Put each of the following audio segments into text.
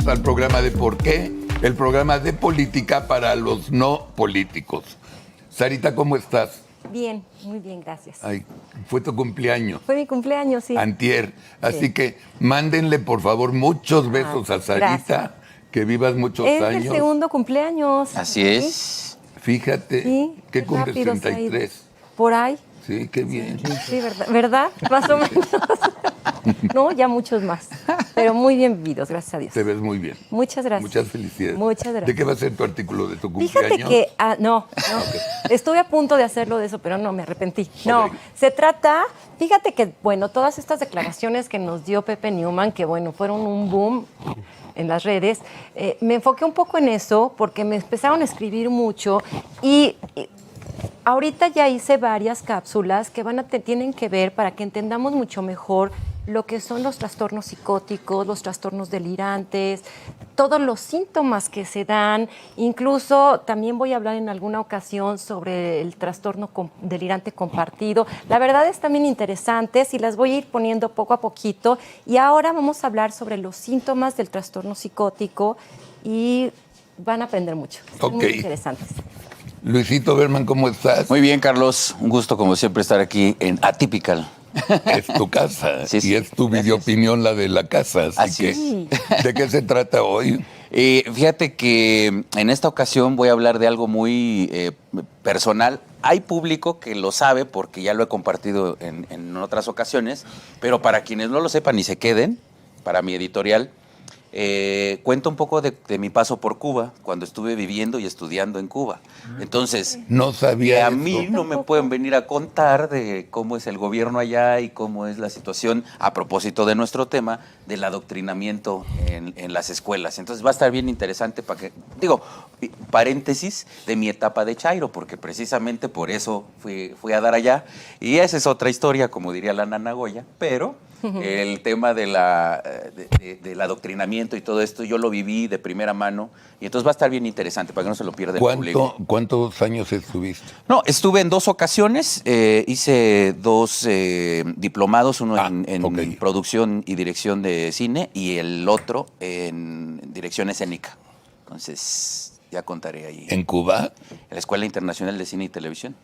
bienvenidos al programa de ¿Por qué? El programa de política para los no políticos. Sarita, ¿cómo estás? Bien, muy bien, gracias. Ay, fue tu cumpleaños. Fue mi cumpleaños, sí. Antier. Así Sí. que mándenle, por favor, muchos besos a Sarita. Gracias. Que vivas muchos Es años. el segundo cumpleaños. Así es. Fíjate, Sí, que cumple rápido se ha ido. 33. Por ahí. Sí, qué bien. Sí, ¿verdad? Más o menos. No, ya muchos más. Pero muy bien vividos, gracias a Dios. Te ves muy bien. Muchas gracias. Muchas felicidades. Muchas gracias. ¿De qué va a ser tu artículo de tu cumpleaños? Fíjate que, no. Estuve a punto de hacerlo de eso, pero no, me arrepentí. No, Ok. se trata, fíjate que, bueno, todas estas declaraciones que nos dio Pepe Newman, que bueno, fueron un boom en las redes, me enfoqué un poco en eso porque me empezaron a escribir mucho y ahorita ya hice varias cápsulas que tienen que ver para que entendamos mucho mejor lo que son los trastornos psicóticos, los trastornos delirantes, todos los síntomas que se dan. Incluso también voy a hablar en alguna ocasión sobre el trastorno delirante compartido. La verdad están bien interesantes y las voy a ir poniendo poco a poquito. Y ahora vamos a hablar sobre los síntomas del trastorno psicótico y van a aprender mucho. Están muy interesantes. Luisito Berman, ¿cómo estás? Muy bien, Carlos. Un gusto, como siempre, estar aquí en Atypical. Es tu casa Sí, sí. y es tu videoopinión la de la casa. Así que, ¿de qué se trata hoy? Fíjate que en esta ocasión voy a hablar de algo muy personal. Hay público que lo sabe porque ya lo he compartido en otras ocasiones, pero para quienes no lo sepan y se queden, para mi editorial, cuento un poco de mi paso por Cuba, cuando estuve viviendo y estudiando en Cuba. Entonces, No sabía que a eso. mí no me pueden venir a contar de cómo es el gobierno allá y cómo es la situación, a propósito de nuestro tema, del adoctrinamiento en las escuelas. Entonces va a estar bien interesante para que, digo, paréntesis de mi etapa de chairo, porque precisamente por eso fui a dar allá. Y esa es otra historia, como diría la Nana Goya, pero el tema del adoctrinamiento y todo esto, yo lo viví de primera mano, y entonces va a estar bien interesante para que no se lo pierda el público. ¿Cuántos años estuviste? No, estuve en 2 ocasiones, hice 2 diplomados, uno en producción y dirección de cine y el otro en dirección escénica. Entonces, ya contaré ahí. ¿En Cuba? En la Escuela Internacional de Cine y Televisión.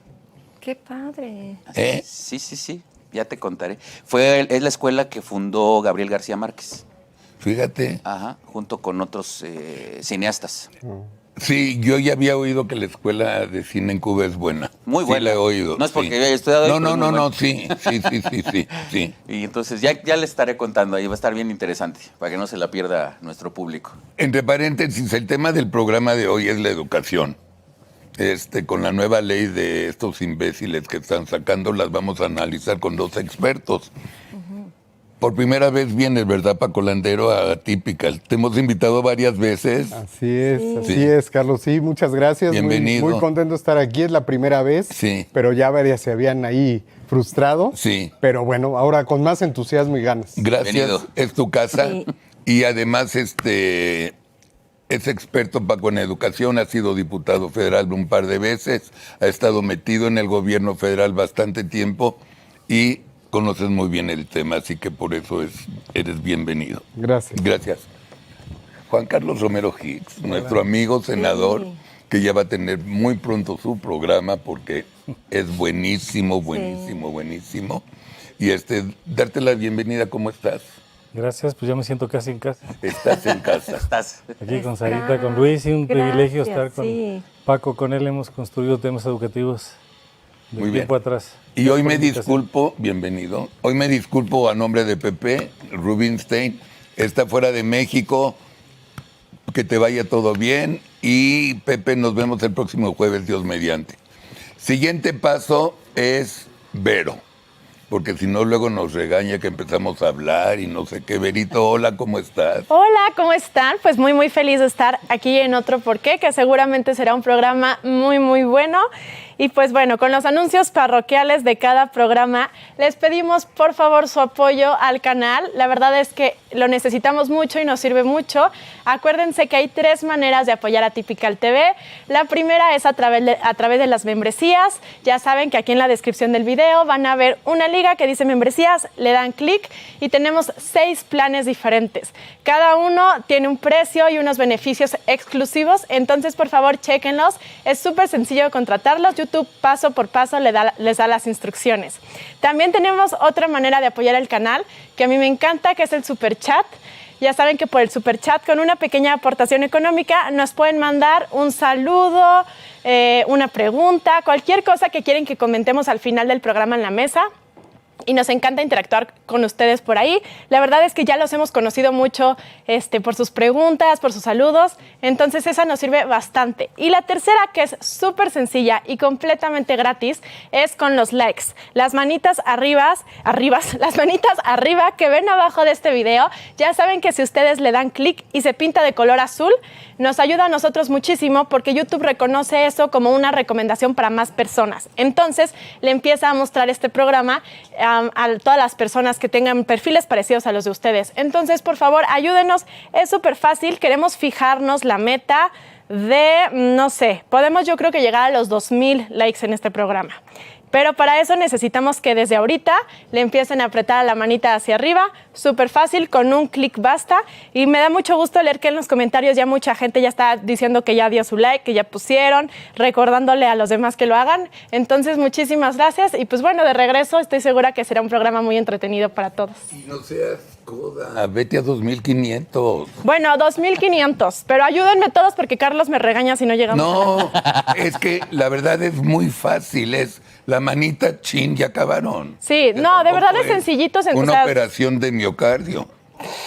¡Qué padre! Sí, ya te contaré. Es la escuela que fundó Gabriel García Márquez. Fíjate. Ajá, junto con otros cineastas. Sí, yo ya había oído que la escuela de cine en Cuba es buena. Muy buena. Sí, la he oído. No es porque haya estudiado ahí, No, pero es muy buena. sí. Y entonces ya les estaré contando ahí, va a estar bien interesante, para que no se la pierda nuestro público. Entre paréntesis, el tema del programa de hoy es la educación. Con la nueva ley de estos imbéciles que están sacando, las vamos a analizar con 2 expertos. Por primera vez vienes, ¿verdad, Paco Landero, a Atypical? Te hemos invitado varias veces. Así es, Carlos. Sí, muchas gracias. Bienvenido. Muy contento de estar aquí, es la primera vez. Sí. Pero ya varias se habían ahí frustrado. Sí. Pero bueno, ahora con más entusiasmo y ganas. Gracias, Bienvenido. es tu casa. Sí. Y además, es experto, Paco, en educación, ha sido diputado federal un par de veces, ha estado metido en el gobierno federal bastante tiempo y conoces muy bien el tema, así que por eso eres bienvenido. Gracias. Gracias. Juan Carlos Romero Hicks, nuestro amigo senador, que ya va a tener muy pronto su programa porque es buenísimo. Y darte la bienvenida, ¿cómo estás? Gracias, pues yo me siento casi en casa. Estás en casa. Estás. Aquí con Sarita, con Luis, y un privilegio estar con sí. Paco. Con él hemos construido temas educativos de Muy bien. tiempo atrás. Y hoy me Gracias por la disculpo, bienvenido. Hoy me disculpo a nombre de Pepe Rubinstein. Está fuera de México. Que te vaya todo bien. Y Pepe, nos vemos el próximo jueves, Dios mediante. Siguiente paso es Vero. Porque si no, luego nos regaña que empezamos a hablar y no sé qué. Verito, hola, ¿cómo estás? Hola, ¿cómo están? Pues muy feliz de estar aquí en otro Por qué, que seguramente será un programa muy bueno. Y pues bueno, con los anuncios parroquiales de cada programa, les pedimos por favor su apoyo al canal. La verdad es que lo necesitamos mucho y nos sirve mucho. Acuérdense que hay 3 maneras de apoyar a Atypical TV. La primera es a través de las membresías. Ya saben que aquí en la descripción del video van a ver una liga liga que dice membresías, le dan clic y tenemos 6 planes diferentes. Cada uno tiene un precio y unos beneficios exclusivos, entonces por favor chéquenlos. Es súper sencillo contratarlos. YouTube paso por paso les da las instrucciones. También tenemos otra manera de apoyar el canal que a mí me encanta, que es el Super Chat. Ya saben que por el Super Chat, con una pequeña aportación económica, nos pueden mandar un saludo, una pregunta, cualquier cosa que quieren que comentemos al final del programa en la mesa. Y nos encanta interactuar con ustedes por ahí. La verdad es que ya los hemos conocido mucho por sus preguntas, por sus saludos. Entonces esa nos sirve bastante. Y la tercera, que es súper sencilla y completamente gratis, es con los likes. Las manitas las manitas arriba que ven abajo de este video. Ya saben que si ustedes le dan clic y se pinta de color azul, nos ayuda a nosotros muchísimo porque YouTube reconoce eso como una recomendación para más personas. Entonces le empieza a mostrar este programa a todas las personas que tengan perfiles parecidos a los de ustedes. Entonces, por favor, ayúdenos. Es súper fácil. Queremos fijarnos la meta de, no sé, podemos yo creo que llegar a los 2,000 likes en este programa. Pero para eso necesitamos que desde ahorita le empiecen a apretar la manita hacia arriba. Súper fácil, con un clic basta. Y me da mucho gusto leer que en los comentarios ya mucha gente ya está diciendo que ya dio su like, que ya pusieron, recordándole a los demás que lo hagan. Entonces, muchísimas gracias. Y pues bueno, de regreso estoy segura que será un programa muy entretenido para todos. Y no seas coda, vete a 2,500. Bueno, 2,500. Pero ayúdenme todos porque Carlos me regaña si no llegamos. No, es que la verdad es muy fácil, es la manita chin, ya acabaron. Sí, Ya no, de verdad tampoco es sencillito. Una operación de miocardio.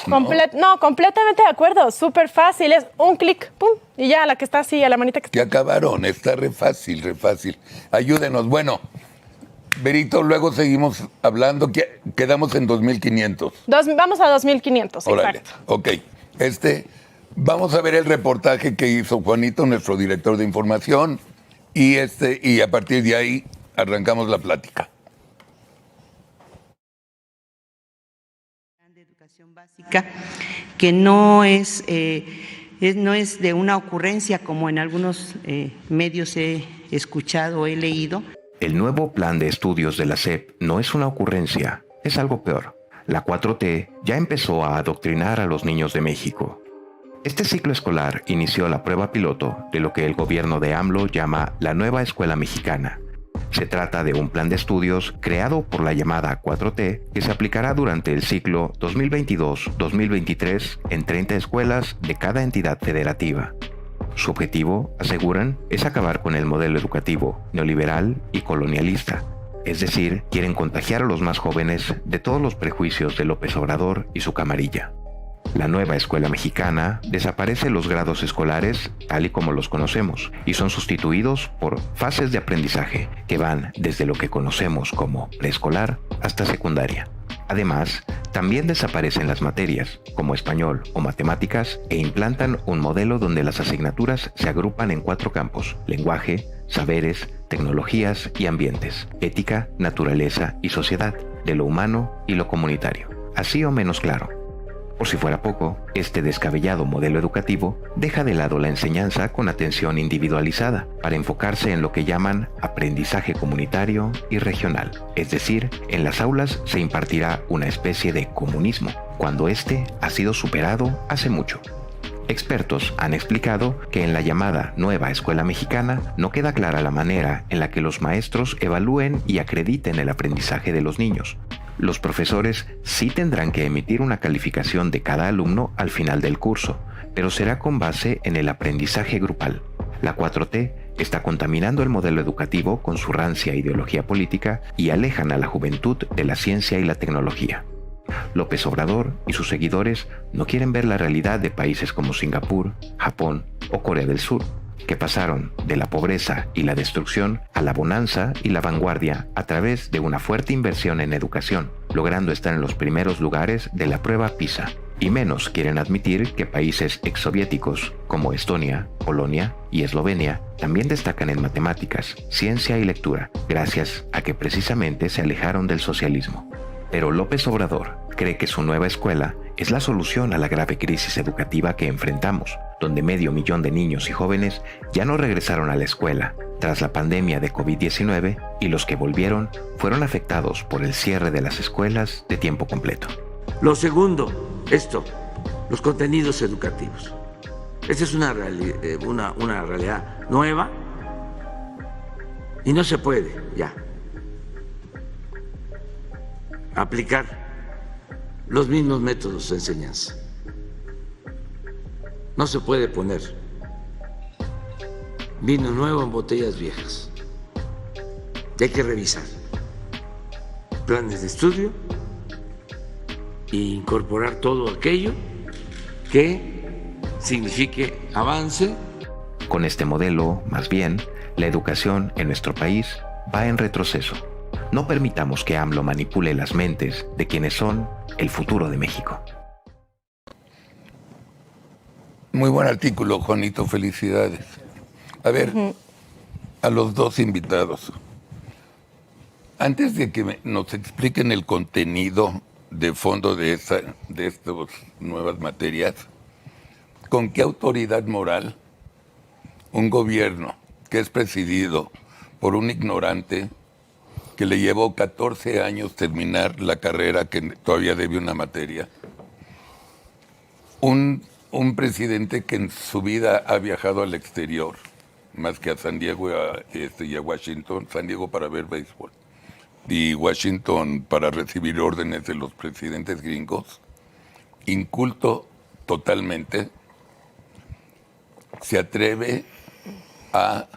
No, completamente de acuerdo. Súper fácil. Es un clic, pum, y ya la que está así, a la manita que está. Ya acabaron, está re fácil, re fácil. Ayúdenos. Bueno, Berito, luego seguimos hablando. Quedamos en 2,500. Vamos a 2,500, Órale, exacto. ok. Vamos a ver el reportaje que hizo Juanito, nuestro director de información, y a partir de ahí arrancamos la plática. De educación básica, que no es de una ocurrencia como en algunos medios he escuchado, he leído. El nuevo plan de estudios de la SEP no es una ocurrencia, es algo peor. La 4T ya empezó a adoctrinar a los niños de México. Este ciclo escolar inició la prueba piloto de lo que el gobierno de AMLO llama la nueva escuela mexicana. Se trata de un plan de estudios creado por la llamada 4T que se aplicará durante el ciclo 2022-2023 en 30 escuelas de cada entidad federativa. Su objetivo, aseguran, es acabar con el modelo educativo neoliberal y colonialista. Es decir, quieren contagiar a los más jóvenes de todos los prejuicios de López Obrador y su camarilla. La nueva escuela mexicana desaparece los grados escolares tal y como los conocemos y son sustituidos por fases de aprendizaje que van desde lo que conocemos como preescolar hasta secundaria. Además, también desaparecen las materias como español o matemáticas e implantan un modelo donde las asignaturas se agrupan en 4 campos: lenguaje, saberes, tecnologías y ambientes, ética, naturaleza y sociedad, de lo humano y lo comunitario. Así o menos claro. Por si fuera poco, este descabellado modelo educativo deja de lado la enseñanza con atención individualizada para enfocarse en lo que llaman aprendizaje comunitario y regional. Es decir, en las aulas se impartirá una especie de comunismo, cuando este ha sido superado hace mucho. Expertos han explicado que en la llamada nueva escuela mexicana no queda clara la manera en la que los maestros evalúen y acrediten el aprendizaje de los niños. Los profesores sí tendrán que emitir una calificación de cada alumno al final del curso, pero será con base en el aprendizaje grupal. La 4T está contaminando el modelo educativo con su rancia ideología política y alejan a la juventud de la ciencia y la tecnología. López Obrador y sus seguidores no quieren ver la realidad de países como Singapur, Japón o Corea del Sur, que pasaron de la pobreza y la destrucción a la bonanza y la vanguardia a través de una fuerte inversión en educación, logrando estar en los primeros lugares de la prueba PISA. Y menos quieren admitir que países exsoviéticos como Estonia, Polonia y Eslovenia también destacan en matemáticas, ciencia y lectura, gracias a que precisamente se alejaron del socialismo. Pero López Obrador cree que su nueva escuela es la solución a la grave crisis educativa que enfrentamos, donde 500,000 de niños y jóvenes ya no regresaron a la escuela tras la pandemia de COVID-19 y los que volvieron fueron afectados por el cierre de las escuelas de tiempo completo. Lo segundo, los contenidos educativos. Esta es una realidad nueva y no se puede ya aplicar los mismos métodos de enseñanza. No se puede poner vino nuevo en botellas viejas. Hay que revisar planes de estudio e incorporar todo aquello que signifique avance. Con este modelo, más bien, la educación en nuestro país va en retroceso. No permitamos que AMLO manipule las mentes de quienes son el futuro de México. Muy buen artículo, Juanito, felicidades. A ver, a los dos invitados. Antes de que nos expliquen el contenido de fondo de estas nuevas materias, ¿con qué autoridad moral un gobierno que es presidido por un ignorante que le llevó 14 años terminar la carrera que todavía debe una materia, un presidente que en su vida ha viajado al exterior, más que a San Diego y a Washington, San Diego para ver béisbol, y Washington para recibir órdenes de los presidentes gringos, inculto totalmente, se atreve a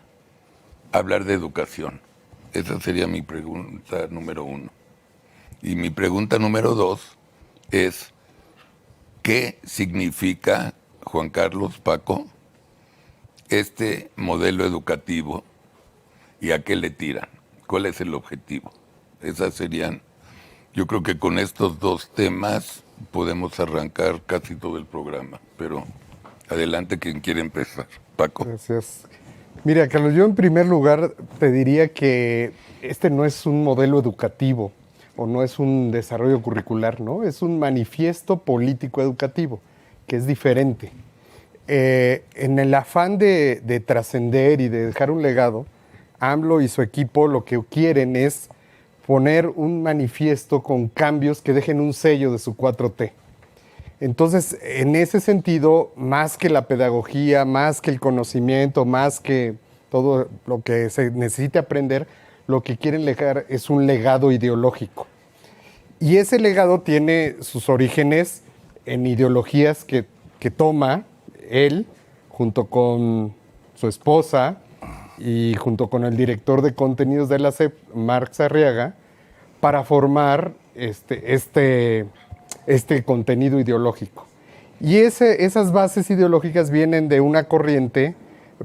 hablar de educación? Esa sería mi pregunta número uno. Y mi pregunta número dos es, ¿qué significa, Juan Carlos, Paco, este modelo educativo y a qué le tiran? ¿Cuál es el objetivo? Esas serían, yo creo que con estos dos temas podemos arrancar casi todo el programa, pero adelante quien quiere empezar. Paco. Gracias. Mira, Carlos, yo en primer lugar te diría que este no es un modelo educativo o no es un desarrollo curricular, ¿no? Es un manifiesto político educativo, que es diferente. En el afán de trascender y de dejar un legado, AMLO y su equipo lo que quieren es poner un manifiesto con cambios que dejen un sello de su 4T. Entonces, en ese sentido, más que la pedagogía, más que el conocimiento, más que todo lo que se necesite aprender, lo que quieren dejar es un legado ideológico. Y ese legado tiene sus orígenes en ideologías que toma él, junto con su esposa y junto con el director de contenidos de la SEP, Marx Arriaga, para formar este contenido ideológico. Y esas bases ideológicas vienen de una corriente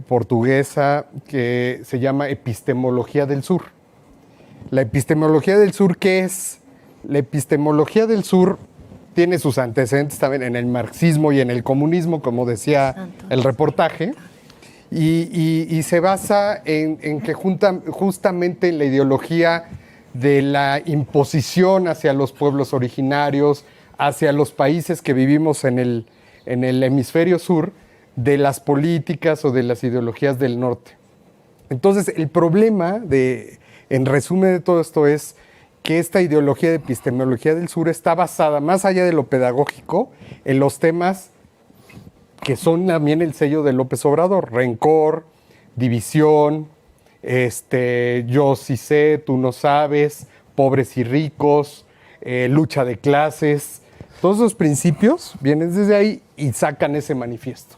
portuguesa que se llama epistemología del sur. La epistemología del sur, ¿qué es? La epistemología del sur tiene sus antecedentes también en el marxismo y en el comunismo, como decía el reportaje, y se basa en que justamente en la ideología de la imposición hacia los pueblos originarios, hacia los países que vivimos en el hemisferio sur, de las políticas o de las ideologías del norte. Entonces, el problema, en resumen de todo esto, es que esta ideología de epistemología del sur está basada, más allá de lo pedagógico, en los temas que son también el sello de López Obrador: rencor, división, yo sí sé, tú no sabes, pobres y ricos, lucha de clases. Todos esos principios vienen desde ahí y sacan ese manifiesto.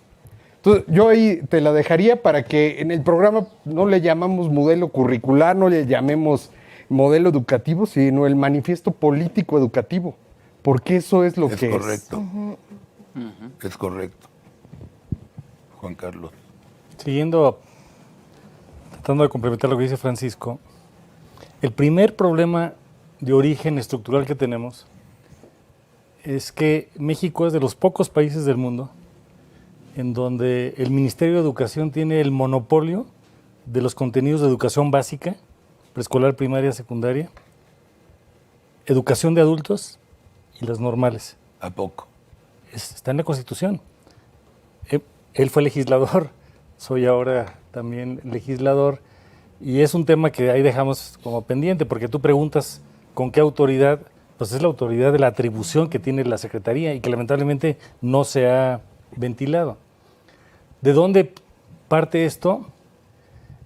Entonces, yo ahí te la dejaría para que en el programa no le llamamos modelo curricular, no le llamemos modelo educativo, sino el manifiesto político educativo, porque eso es lo que correcto. Es correcto. Juan Carlos. Tratando de complementar lo que dice Francisco, el primer problema de origen estructural que tenemos es que México es de los pocos países del mundo en donde el Ministerio de Educación tiene el monopolio de los contenidos de educación básica, preescolar, primaria, secundaria, educación de adultos y las normales. ¿A poco? Está en la Constitución. Él fue legislador, soy ahora también legislador, y es un tema que ahí dejamos como pendiente, porque tú preguntas con qué autoridad, pues es la autoridad de la atribución que tiene la Secretaría y que lamentablemente no se ha ventilado. ¿De dónde parte esto?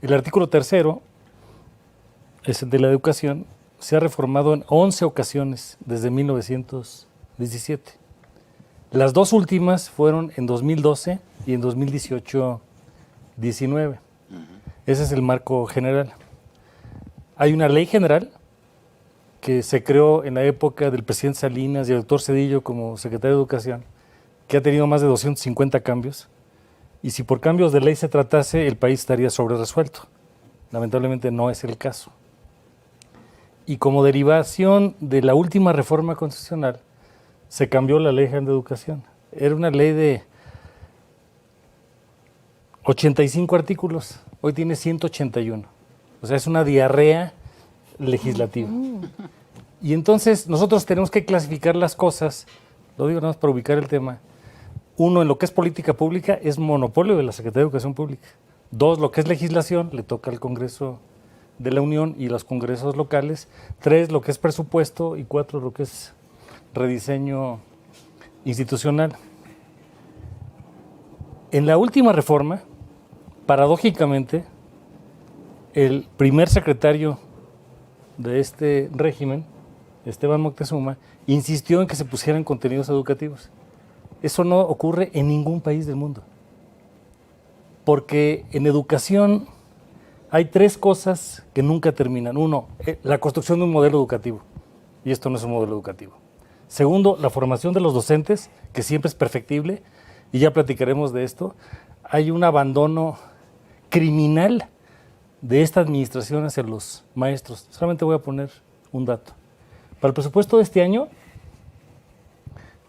El artículo 3º, es el de la educación, se ha reformado en 11 ocasiones desde 1917. Las dos últimas fueron en 2012 y en 2018-19. Ese es el marco general. Hay una ley general que se creó en la época del presidente Salinas y el doctor Zedillo como secretario de Educación, que ha tenido más de 250 cambios. Y si por cambios de ley se tratase, el país estaría sobre resuelto. Lamentablemente no es el caso. Y como derivación de la última reforma constitucional, se cambió la ley general de educación. Era una ley de 85 artículos, hoy tiene 181. O sea, es una diarrea legislativa. Y entonces nosotros tenemos que clasificar las cosas, lo digo nada más para ubicar el tema. Uno, en lo que es política pública, es monopolio de la Secretaría de Educación Pública. Dos, lo que es legislación, le toca al Congreso de la Unión y los congresos locales. Tres, lo que es presupuesto. Y cuatro, lo que es rediseño institucional. En la última reforma, paradójicamente, el primer secretario de este régimen, Esteban Moctezuma, insistió en que se pusieran contenidos educativos. Eso no ocurre en ningún país del mundo. Porque en educación hay tres cosas que nunca terminan. Uno, la construcción de un modelo educativo. Y esto no es un modelo educativo. Segundo, la formación de los docentes, que siempre es perfectible, y ya platicaremos de esto. Hay un abandono criminal de esta administración hacia los maestros. Solamente voy a poner un dato. Para el presupuesto de este año,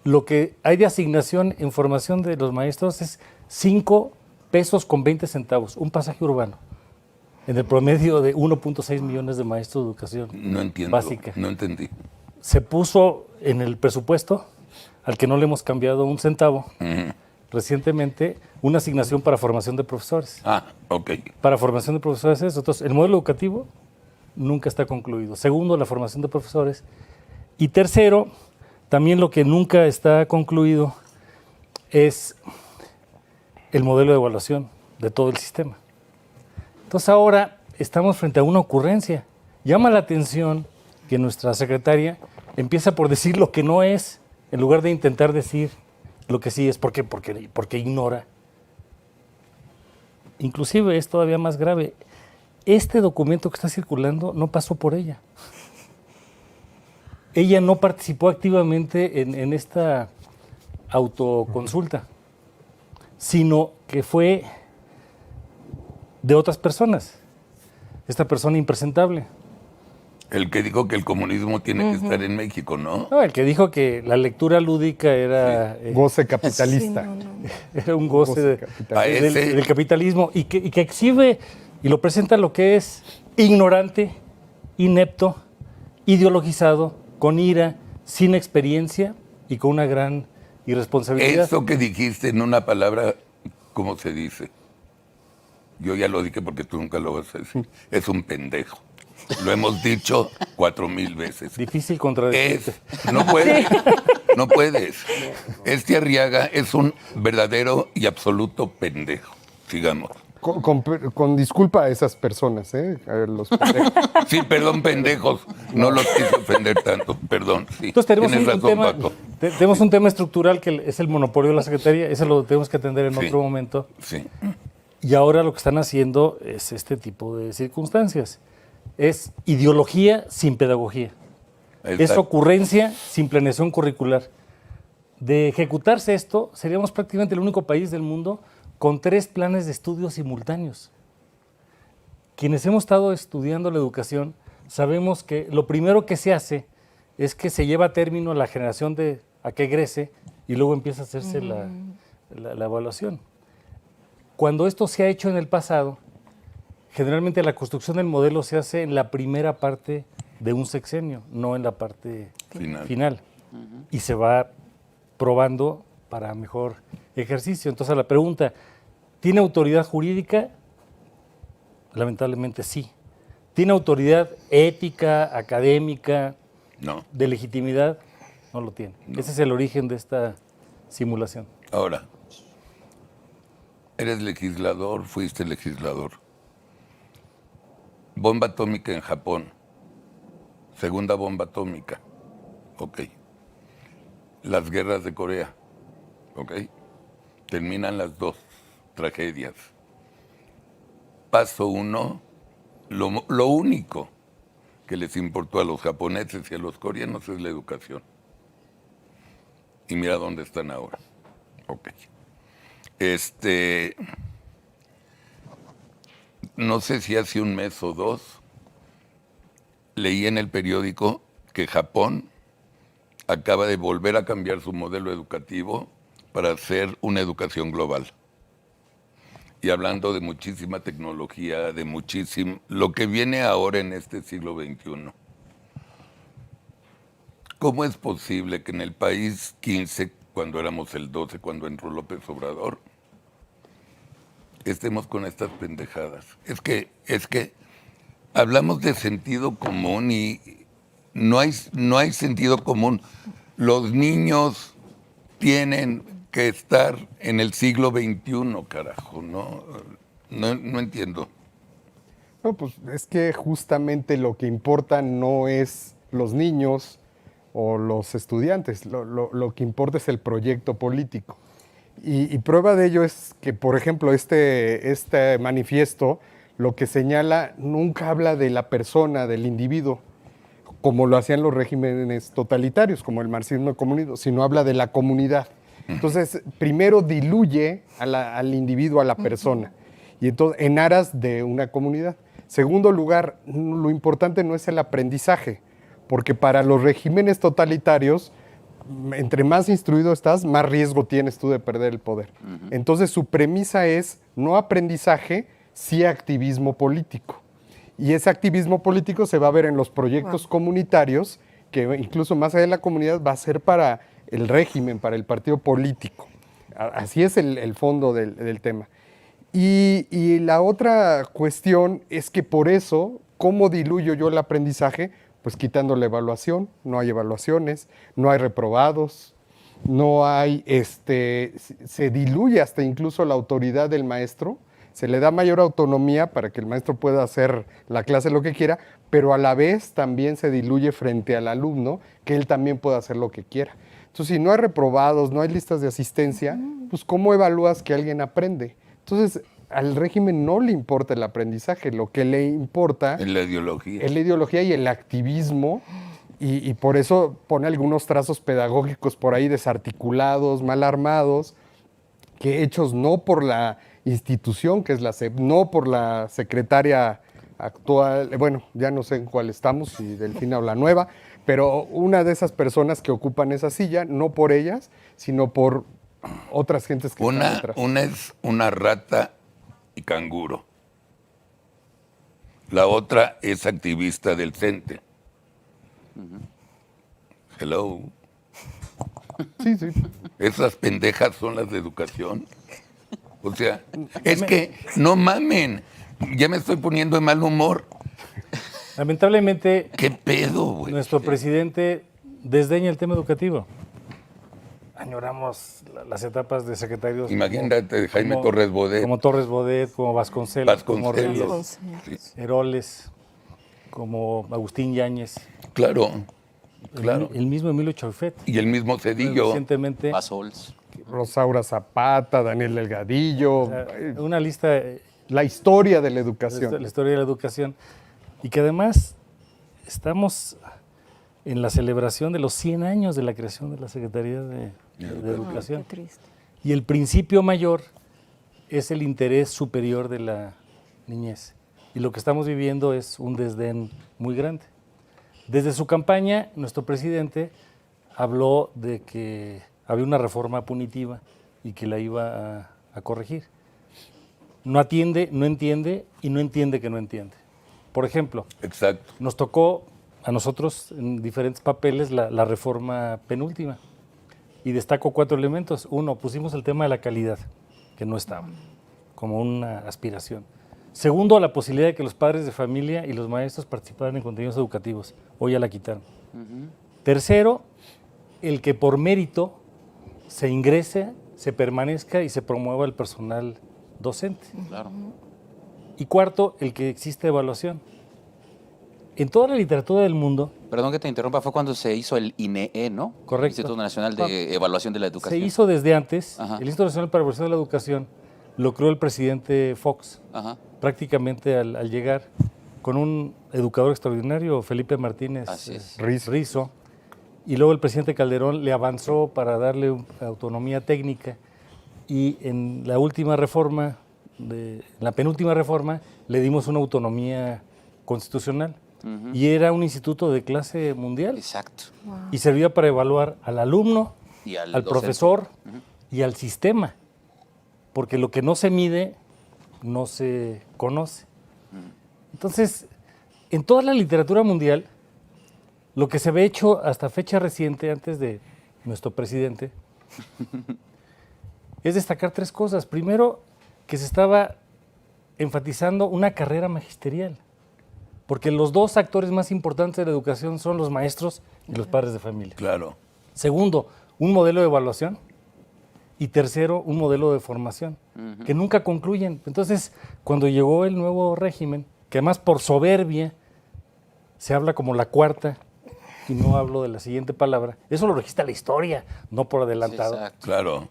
lo que hay de asignación en formación de los maestros es 5 pesos con 20 centavos, un pasaje urbano, en el promedio de 1.6 millones de maestros de educación No entiendo, básica. no entendí. Se puso en el presupuesto, al que no le hemos cambiado un centavo, recientemente, una asignación para formación de profesores. Ah, ok. Para formación de profesores es, entonces, el modelo educativo nunca está concluido. Segundo, la formación de profesores. Y tercero, también lo que nunca está concluido es el modelo de evaluación de todo el sistema. Entonces ahora estamos frente a una ocurrencia. Llama la atención que nuestra secretaria empieza por decir lo que no es, en lugar de intentar decir lo que sí es. ¿Por qué? Porque ignora. Inclusive es todavía más grave. Este documento que está circulando no pasó por ella. Ella no participó activamente en esta autoconsulta, sino que fue de otras personas. Esta persona impresentable. El que dijo que el comunismo tiene que estar en México, ¿no? No, el que dijo que la lectura lúdica era... Goce capitalista. Era un goce capitalista. del capitalismo y que exhibe y lo presenta lo que es ignorante, inepto, ideologizado, con ira, sin experiencia y con una gran irresponsabilidad. Eso que dijiste en una palabra, ¿cómo se dice? Yo ya lo dije porque tú nunca lo vas a decir. Es un pendejo. Lo hemos dicho 4,000 veces. Difícil contradecirte. No puedes. No puedes. Este Arriaga es un verdadero y absoluto pendejo. Sigamos. Con disculpa a esas personas, ¿eh? A ver, los pendejos. Sí, perdón, pendejos. No los quise ofender tanto. Perdón, sí. Entonces tenemos Tienes un razón, tema, Paco. tenemos un tema estructural que es el monopolio de la Secretaría. Ese lo tenemos que atender en Sí. otro momento. Sí. Y ahora lo que están haciendo es este tipo de circunstancias. Es ideología sin pedagogía. Es Exacto. ocurrencia sin planeación curricular. De ejecutarse esto, seríamos prácticamente el único país del mundo con 3 planes de estudio simultáneos. Quienes hemos estado estudiando la educación sabemos que lo primero que se hace es que se lleva a término la generación a que egrese y luego empieza a hacerse la evaluación. Cuando esto se ha hecho en el pasado, generalmente la construcción del modelo se hace en la primera parte de un sexenio, no en la parte final. Y se va probando para mejor ejercicio. Entonces, la pregunta, ¿tiene autoridad jurídica? Lamentablemente sí. ¿Tiene autoridad ética, académica, No. de legitimidad? No lo tiene. No. Ese es el origen de esta simulación. Ahora, eres legislador, fuiste legislador. Bomba atómica en Japón. Segunda bomba atómica. Ok. Las guerras de Corea. Ok. Terminan las dos tragedias. Paso 1, lo único que les importó a los japoneses y a los coreanos es la educación. Y mira dónde están ahora. Ok. No sé si hace un mes o dos, leí en el periódico que Japón acaba de volver a cambiar su modelo educativo para hacer una educación global. Y hablando de muchísima tecnología, de muchísimo, lo que viene ahora en este siglo XXI. ¿Cómo es posible que en el país 15, cuando éramos el 12, cuando entró López Obrador, estemos con estas pendejadas? Es que hablamos de sentido común y no hay sentido común. Los niños tienen que estar en el siglo XXI, carajo, no entiendo. No, pues es que justamente lo que importa no es los niños o los estudiantes, lo que importa es el proyecto político. Y prueba de ello es que, por ejemplo, este manifiesto lo que señala nunca habla de la persona, del individuo, como lo hacían los regímenes totalitarios, como el marxismo y el comunismo, sino habla de la comunidad. Entonces, primero diluye al individuo, a la persona, y entonces en aras de una comunidad. Segundo lugar, lo importante no es el aprendizaje, porque para los regímenes totalitarios, entre más instruido estás, más riesgo tienes tú de perder el poder. Entonces, su premisa es no aprendizaje, sí activismo político. Y ese activismo político se va a ver en los proyectos comunitarios, que incluso más allá de la comunidad va a ser para el régimen, para el partido político. Así es el fondo del tema. Y la otra cuestión es que por eso, ¿cómo diluyo yo el aprendizaje? Pues quitando la evaluación, no hay evaluaciones, no hay reprobados, no hay, se diluye hasta incluso la autoridad del maestro, se le da mayor autonomía para que el maestro pueda hacer la clase lo que quiera, pero a la vez también se diluye frente al alumno, que él también pueda hacer lo que quiera. Entonces, si no hay reprobados, no hay listas de asistencia, pues ¿cómo evalúas que alguien aprende? Entonces, al régimen no le importa el aprendizaje, lo que le importa Es la ideología. es la ideología y el activismo, y por eso pone algunos trazos pedagógicos por ahí desarticulados, mal armados, que hechos no por la institución, que es la SEP, no por la secretaria actual, bueno, ya no sé en cuál estamos, si Delfina o la nueva, pero una de esas personas que ocupan esa silla, no por ellas, sino por otras gentes que están detrás. Una es una rata y canguro. La otra es activista del CENTE. Hello. Sí, sí. Esas pendejas son las de educación. O sea, es que no mamen. Ya me estoy poniendo de mal humor. Lamentablemente, ¿Qué pedo, güey? nuestro presidente desdeña el tema educativo. Añoramos las etapas de secretarios. Imagínate, Jaime Torres Bodet. Como Torres Bodet, como Vasconcelos, como Vasconcelos. Reyes, Sí, Heroles, como Agustín Yáñez. claro, claro. El mismo Emilio Chaufet. Y el mismo Cedillo. Recientemente, Pasols. Rosaura Zapata, Daniel Delgadillo, o sea, una lista, la historia de la educación. la historia de la educación. Y que además estamos en la celebración de los 100 años de la creación de la Secretaría de Educación. Qué triste. Y el principio mayor es el interés superior de la niñez. Y lo que estamos viviendo es un desdén muy grande. Desde su campaña, nuestro presidente habló de que había una reforma punitiva y que la iba a corregir. No atiende, no entiende y no entiende que no entiende. Por ejemplo, Exacto. nos tocó a nosotros en diferentes papeles la reforma penúltima. y destaco 4 elementos. 1, pusimos el tema de la calidad, que no estaba, como una aspiración. 2, la posibilidad de que los padres de familia y los maestros participaran en contenidos educativos. Hoy ya la quitaron. 3, el que por mérito se ingrese, se permanezca y se promueva el personal docente. Claro. Y 4, el que existe evaluación. En toda la literatura del mundo, Perdón que te interrumpa, fue cuando se hizo el INEE, ¿no? Correcto. Instituto Nacional de Evaluación de la Educación. se hizo desde antes. Ajá. El Instituto Nacional para la Evaluación de la Educación lo creó el presidente Fox, Ajá. prácticamente al llegar, con un educador extraordinario, Felipe Martínez Así es. Rizo, y luego el presidente Calderón le avanzó para darle autonomía técnica, y en la última reforma, la penúltima reforma, le dimos una autonomía constitucional, y era un instituto de clase mundial, Exacto. y servía para evaluar al alumno, Y al al docente. profesor y al sistema, porque lo que no se mide no se conoce. Entonces, en toda la literatura mundial, lo que se había hecho hasta fecha reciente, antes de nuestro presidente, es destacar 3 cosas. Primero, que se estaba enfatizando una carrera magisterial, porque los 2 actores más importantes de la educación son los maestros y los padres de familia. Claro. Segundo, un modelo de evaluación. Y 3, un modelo de formación, que nunca concluyen. Entonces, cuando llegó el nuevo régimen, que además por soberbia se habla como la cuarta, y no hablo de la siguiente palabra, eso lo registra la historia, no por adelantado. Sí, exacto. Claro.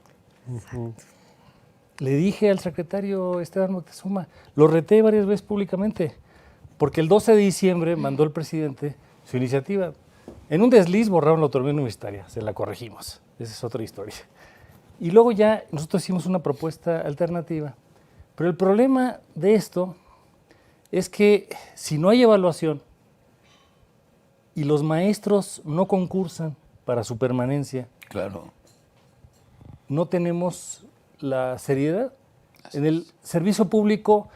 Le dije al secretario Esteban Moctezuma, lo reté varias veces públicamente, porque el 12 de diciembre mandó el presidente su iniciativa. En un desliz borraron la autonomía universitaria, se la corregimos. Esa es otra historia. Y luego ya nosotros hicimos una propuesta alternativa. Pero el problema de esto es que si no hay evaluación y los maestros no concursan para su permanencia, Claro. no tenemos la seriedad. En el servicio público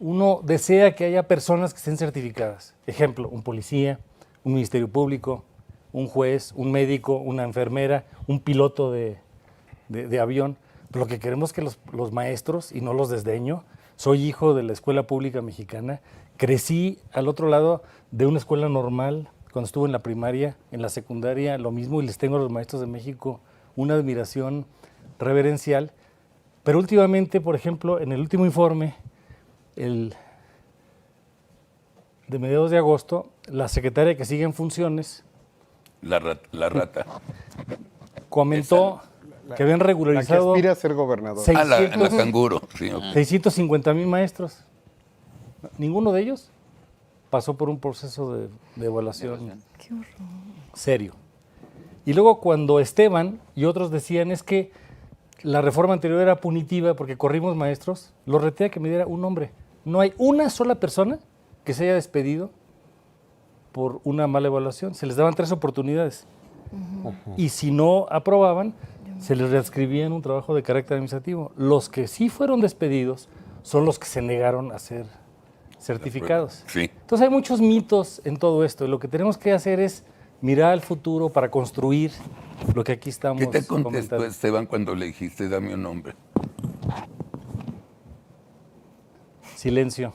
uno desea que haya personas que estén certificadas. Ejemplo, un policía, un ministerio público, un juez, un médico, una enfermera, un piloto de avión. Pero lo que queremos es que los maestros, y no los desdeño, soy hijo de la escuela pública mexicana, crecí al otro lado de una escuela normal, cuando estuve en la primaria, en la secundaria, lo mismo, y les tengo a los maestros de México una admiración reverencial. Pero últimamente, por ejemplo, en el último informe, el de mediados de agosto, la secretaria que sigue en funciones La rata. comentó que habían La que regularizado aspira a ser gobernador. Sí. Ah, la 600. canguro. Sí, ok. 650,000 maestros. Ninguno de ellos pasó por un proceso de evaluación serio. Y luego cuando Esteban y otros decían es que la reforma anterior era punitiva porque corrimos maestros, lo reté a que me diera un nombre. No hay una sola persona que se haya despedido por una mala evaluación. Se les daban 3 oportunidades. Y si no aprobaban, se les readscribía un trabajo de carácter administrativo. Los que sí fueron despedidos son los que se negaron a ser certificados. Sí. Entonces hay muchos mitos en todo esto. Y lo que tenemos que hacer es mirar al futuro para construir lo que aquí estamos ¿Qué te contestó comentando. Esteban cuando le dijiste dame un nombre? Silencio.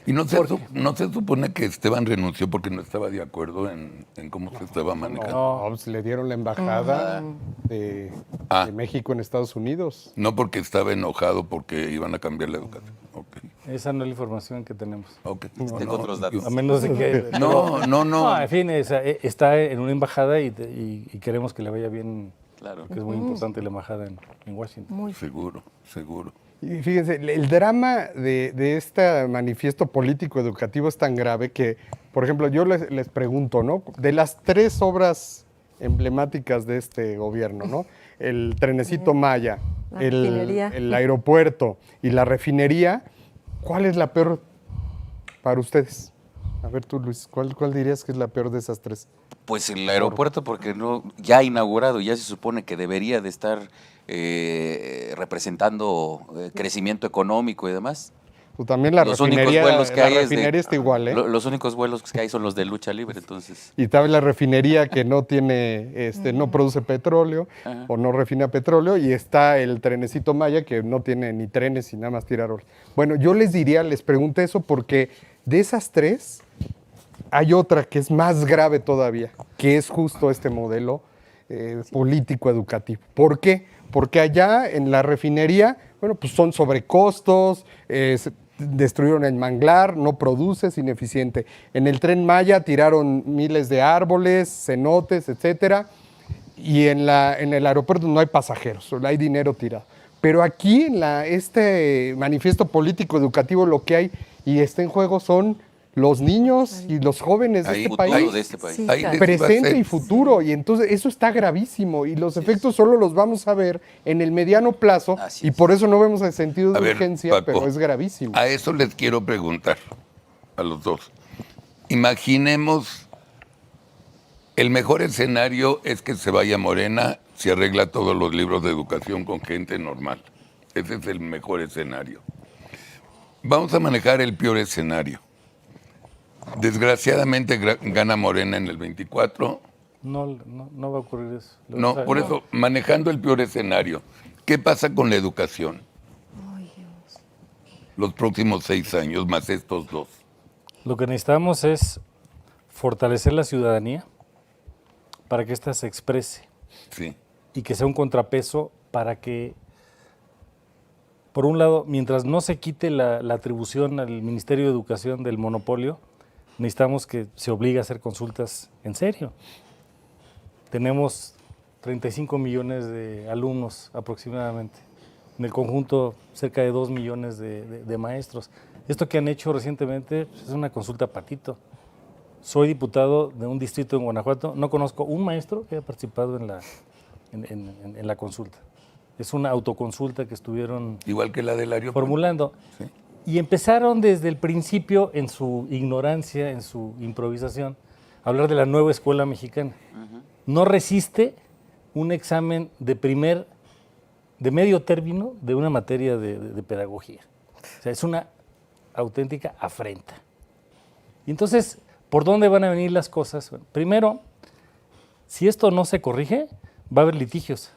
Y no se supone que Esteban renunció porque no estaba de acuerdo en cómo se estaba manejando. No, pues le dieron la embajada de México en Estados Unidos. No porque estaba enojado porque iban a cambiar la educación. Ok. Esa no es la información que tenemos. Ok. Tengo otros datos. A menos de que... No. en fin, está en una embajada y queremos que le vaya bien, Claro. que es muy importante la embajada en Washington. Seguro. Y fíjense, el drama de este manifiesto político educativo es tan grave que, por ejemplo, yo les pregunto, ¿no? De las 3 obras emblemáticas de este gobierno, ¿no? El trenecito Maya, La refinería. el aeropuerto y la refinería, ¿cuál es la peor para ustedes? A ver tú, Luis, ¿cuál dirías que es la peor de esas 3? Pues el aeropuerto, porque no ya inaugurado, ya se supone que debería de estar representando crecimiento económico y demás. Pues también la Los únicos refinería, vuelos que la hay es de- refinería está igual, ¿eh? Los únicos vuelos que hay son los de lucha libre, entonces. Y tal vez la refinería que no tiene, no produce petróleo o no refina petróleo, y está el trenecito Maya que no tiene ni trenes y nada más tira roles. Bueno, yo les pregunté eso porque de esas tres hay otra que es más grave todavía, que es justo este modelo político educativo. ¿Por qué? Porque allá en la refinería, bueno, pues son sobrecostos, destruyeron el manglar, no produce, es ineficiente. En el Tren Maya tiraron miles de árboles, cenotes, etcétera, y en el aeropuerto no hay pasajeros, solo hay dinero tirado. Pero aquí en este manifiesto político educativo lo que hay y está en juego son los niños y los jóvenes de Ahí, este futuro país. de este país. Sí, Ahí claro. les iba a Presente hacer- y futuro, y entonces eso está gravísimo y los efectos solo los vamos a ver en el mediano plazo Así y es. por eso no vemos el sentido de A ver, urgencia, Paco, pero es gravísimo. A eso les quiero preguntar a los dos. Imaginemos, el mejor escenario es que se vaya Morena, se arregla todos los libros de educación con gente normal. Ese es el mejor escenario. Vamos a manejar el peor escenario. Desgraciadamente gana Morena en el 24. No va a ocurrir eso. No, por eso, manejando el peor escenario, ¿qué pasa con la educación? Los próximos 6 años, más estos 2. Lo que necesitamos es fortalecer la ciudadanía para que ésta se exprese Sí. y que sea un contrapeso para que, por un lado, mientras no se quite la atribución al Ministerio de Educación del monopolio, necesitamos que se obligue a hacer consultas en serio. Tenemos 35 millones de alumnos aproximadamente. En el conjunto, cerca de 2 millones de maestros. Esto que han hecho recientemente es una consulta patito. Soy diputado de un distrito en Guanajuato. No conozco un maestro que haya participado en la consulta. Es una autoconsulta que estuvieron Igual que la del aeropuerto. formulando. Sí. Y empezaron desde el principio, en su ignorancia, en su improvisación, a hablar de la nueva escuela mexicana. No resiste un examen de medio término de una materia de pedagogía. O sea, es una auténtica afrenta. Y entonces, ¿por dónde van a venir las cosas? Bueno, primero, si esto no se corrige, va a haber litigios.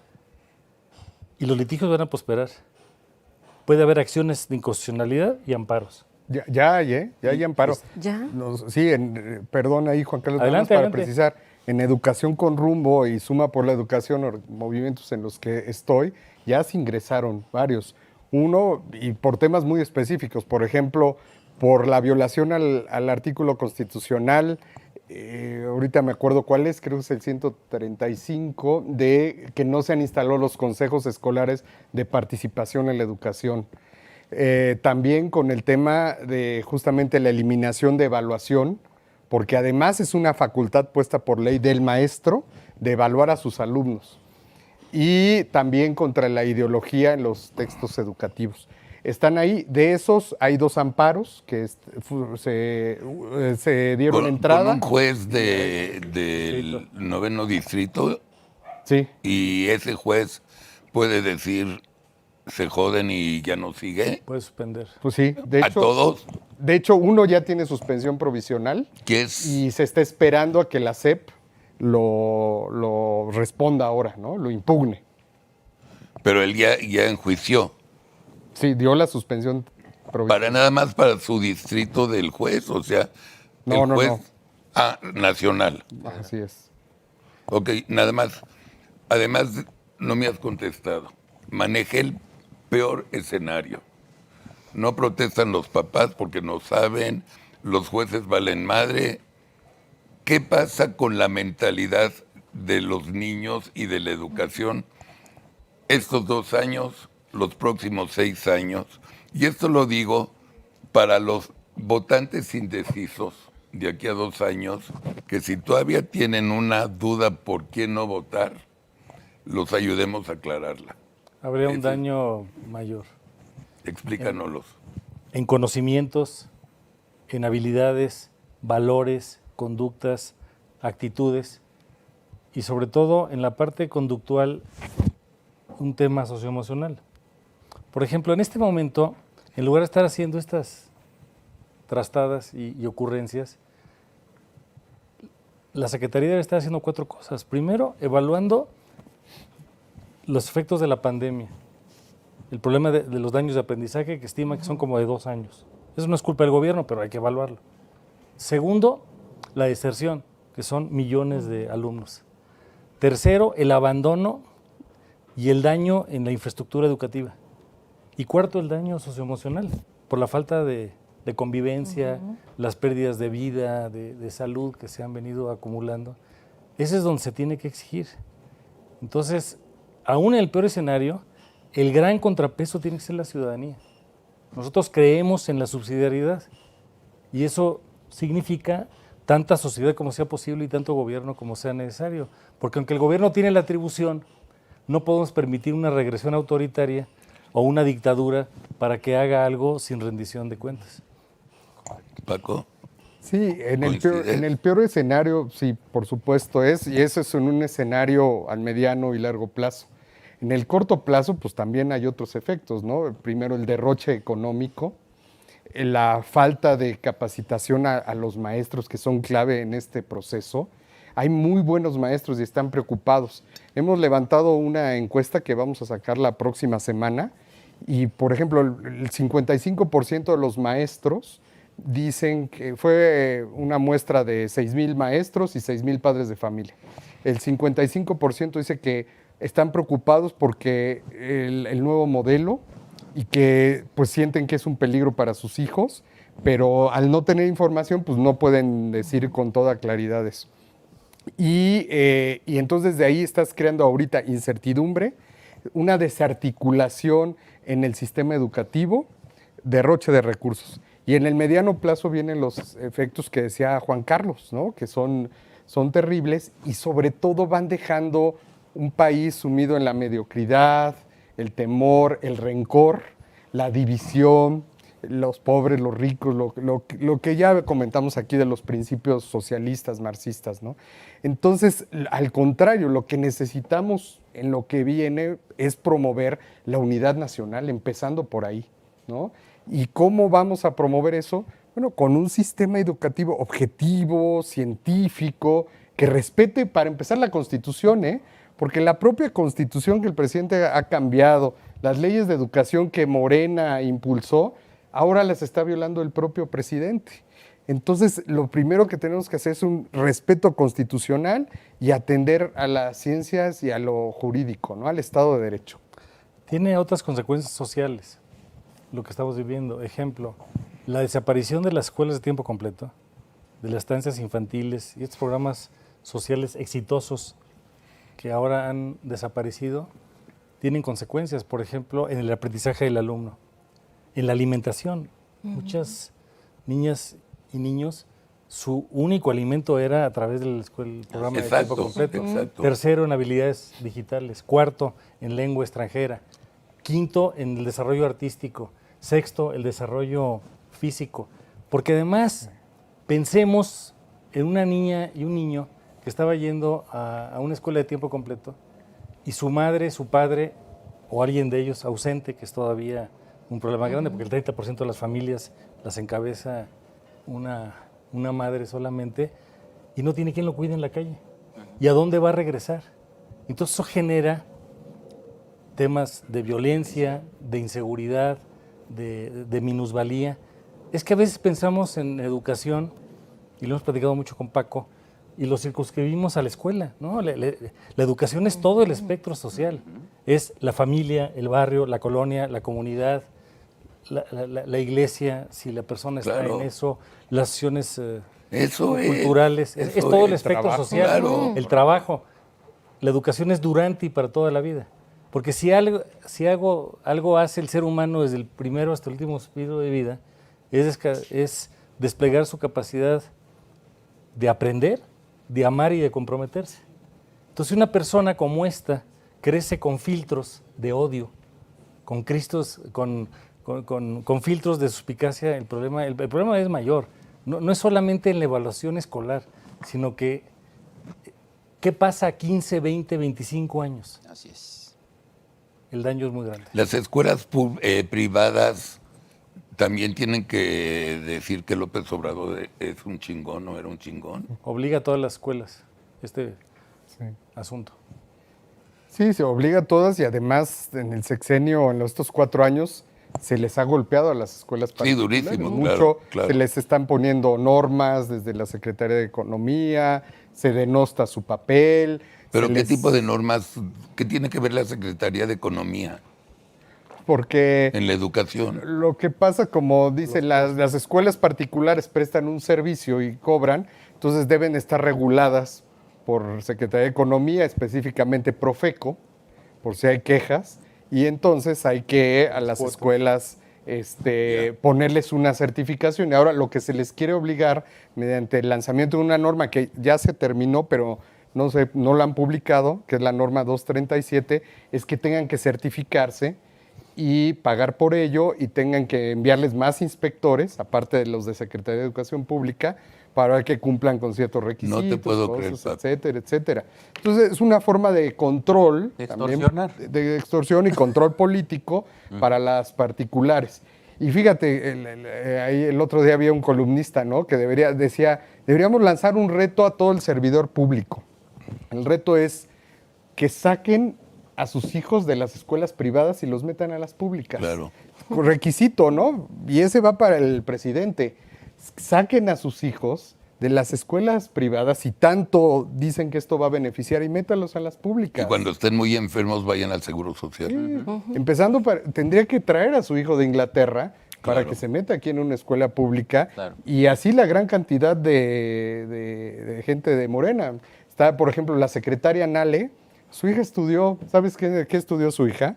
Y los litigios van a prosperar. Puede haber acciones de inconstitucionalidad y amparos. Ya hay amparo. ¿Ya? Sí, perdón ahí, Juan Carlos, nada más Adelante, para adelante. precisar, en Educación con Rumbo y Suma por la Educación, movimientos en los que estoy, ya se ingresaron varios. Uno, y por temas muy específicos, por ejemplo, por la violación al artículo constitucional, ahorita me acuerdo cuál es, creo que es el 135, de que no se han instalado los consejos escolares de participación en la educación. También con el tema de justamente la eliminación de evaluación, porque además es una facultad puesta por ley del maestro de evaluar a sus alumnos. Y también contra la ideología en los textos educativos. Están ahí, de esos hay 2 amparos que se dieron entrada. Con un juez del 9º distrito, Sí, y ese juez puede decir, se joden y ya no sigue. Puede suspender. pues sí. A todos, De hecho, uno ya tiene suspensión provisional que es... y se está esperando a que la SEP lo responda ahora, ¿no? Lo impugne. Pero él ya enjuició. Sí, dio la suspensión provisional. Para nada más para su distrito del juez, o sea, No, el no, juez no. nacional. Así es. Ok, nada más. Además, no me has contestado. Manejé el peor escenario. No protestan los papás porque no saben, los jueces valen madre. ¿Qué pasa con la mentalidad de los niños y de la educación estos 2 años, los próximos 6 años? Y esto lo digo para los votantes indecisos de aquí a 2 años, que si todavía tienen una duda por quién no votar, los ayudemos a aclararla. Habría un Ese- daño mayor Explícanoslos. en conocimientos, en habilidades, valores, conductas, actitudes y sobre todo en la parte conductual un tema socioemocional. Por ejemplo, en este momento En lugar de estar haciendo estas trastadas y ocurrencias, la Secretaría debe estar haciendo 4 cosas. Primero, evaluando los efectos de la pandemia, el problema de los daños de aprendizaje, que estima que son como de 2 años. Eso no es culpa del gobierno, pero hay que evaluarlo. Segundo, la deserción, que son millones de alumnos. Tercero, el abandono y el daño en la infraestructura educativa. Y cuarto, el daño socioemocional, por la falta de convivencia, las pérdidas de vida, de salud que se han venido acumulando. Ese es donde se tiene que exigir. Entonces, aún en el peor escenario, el gran contrapeso tiene que ser la ciudadanía. Nosotros creemos en la subsidiariedad y eso significa tanta sociedad como sea posible y tanto gobierno como sea necesario. Porque aunque el gobierno tiene la atribución, no podemos permitir una regresión autoritaria o una dictadura para que haga algo sin rendición de cuentas. Paco. Sí, en el peor escenario, sí, por supuesto es, y eso es en un escenario al mediano y largo plazo. En el corto plazo, pues también hay otros efectos, ¿no? Primero, el derroche económico, la falta de capacitación a los maestros que son clave en este proceso. Hay muy buenos maestros y están preocupados. Hemos levantado una encuesta que vamos a sacar la próxima semana y, por ejemplo, el 55% de los maestros dicen que fue una muestra de 6,000 maestros y 6,000 padres de familia. El 55% dice que están preocupados porque el nuevo modelo y que pues sienten que es un peligro para sus hijos, pero al no tener información pues no pueden decir con toda claridad eso. Y entonces de ahí estás creando ahorita incertidumbre, una desarticulación en el sistema educativo, derroche de recursos. Y en el mediano plazo vienen los efectos que decía Juan Carlos, ¿no? Que son terribles y sobre todo van dejando un país sumido en la mediocridad, el temor, el rencor, la división, los pobres, los ricos, lo que ya comentamos aquí de los principios socialistas, marxistas, ¿no? Entonces, al contrario, lo que necesitamos en lo que viene es promover la unidad nacional, empezando por ahí, ¿no? ¿Y cómo vamos a promover eso? Bueno, con un sistema educativo objetivo, científico, que respete, para empezar, la Constitución, ¿eh? Porque la propia Constitución que el presidente ha cambiado, las leyes de educación que Morena impulsó, ahora las está violando el propio presidente. Entonces, lo primero que tenemos que hacer es un respeto constitucional y atender a las ciencias y a lo jurídico, ¿no? Al Estado de Derecho. Tiene otras consecuencias sociales lo que estamos viviendo. Ejemplo, la desaparición de las escuelas de tiempo completo, de las estancias infantiles y estos programas sociales exitosos que ahora han desaparecido, tienen consecuencias, por ejemplo, en el aprendizaje del alumno, en la alimentación. Muchas niñas y niños, su único alimento era a través del programa de tiempo completo. Exacto. Tercero, en habilidades digitales. Cuarto, en lengua extranjera. Quinto, en el desarrollo artístico. Sexto, el desarrollo físico. Porque además, pensemos en una niña y un niño que estaba yendo a una escuela de tiempo completo y su madre, su padre o alguien de ellos ausente, que es todavía un problema grande, porque el 30% de las familias las encabeza una madre solamente y no tiene quien lo cuide en la calle. ¿Y a dónde va a regresar? Entonces eso genera temas de violencia, de inseguridad, de minusvalía. Es que a veces pensamos en educación, y lo hemos platicado mucho con Paco, y lo circunscribimos a la escuela, ¿no? La educación es todo el espectro social. Es la familia, el barrio, la colonia, la comunidad, la iglesia, si la persona está en eso, las acciones culturales. Es todo el espectro trabajo, social, claro. el trabajo. La educación es durante y para toda la vida. Porque si algo hace el ser humano desde el primero hasta el último suspiro de vida, es desplegar su capacidad de aprender, de amar y de comprometerse. Entonces una persona como esta crece con filtros de odio, con filtros de suspicacia. El problema es mayor. No es solamente en la evaluación escolar, sino que ¿qué pasa a 15, 20, 25 años? Así es. El daño es muy grande. Las escuelas privadas también tienen que decir que López Obrador es un chingón o era un chingón. Obliga a todas las escuelas asunto. Sí, se obliga a todas y además en el sexenio, en estos 4 años, se les ha golpeado a las escuelas particulares. Durísimo, Mucho, claro. se les están poniendo normas desde la Secretaría de Economía, se denosta su papel. ¿Pero qué tipo de normas? ¿Qué tiene que ver la Secretaría de Economía Porque en la educación? lo que pasa, como dicen, las escuelas particulares prestan un servicio y cobran, entonces deben estar reguladas por Secretaría de Economía, específicamente Profeco, por si hay quejas, y entonces hay que a las escuelas ponerles una certificación. Y ahora lo que se les quiere obligar mediante el lanzamiento de una norma que ya se terminó, pero no la han publicado, que es la norma 237, es que tengan que certificarse y pagar por ello y tengan que enviarles más inspectores, aparte de los de Secretaría de Educación Pública, para que cumplan con ciertos requisitos, No te puedo creer, cosas, Paco. etcétera, etcétera. Entonces es una forma de control, De también, extorsionar. de extorsión y control político para las particulares. Y fíjate, ahí el otro día había un columnista, ¿no?, que decía, deberíamos lanzar un reto a todo el servidor público. El reto es que saquen a sus hijos de las escuelas privadas y los metan a las públicas. Claro. Requisito, ¿no? Y ese va para el presidente. Saquen a sus hijos de las escuelas privadas y tanto dicen que esto va a beneficiar y métalos a las públicas. Y cuando estén muy enfermos vayan al Seguro Social. Empezando, tendría que traer a su hijo de Inglaterra para Claro. que se meta aquí en una escuela pública. Claro. Y así la gran cantidad de gente de Morena. Está, por ejemplo, la secretaria Nale. Su hija estudió, ¿sabes qué estudió su hija?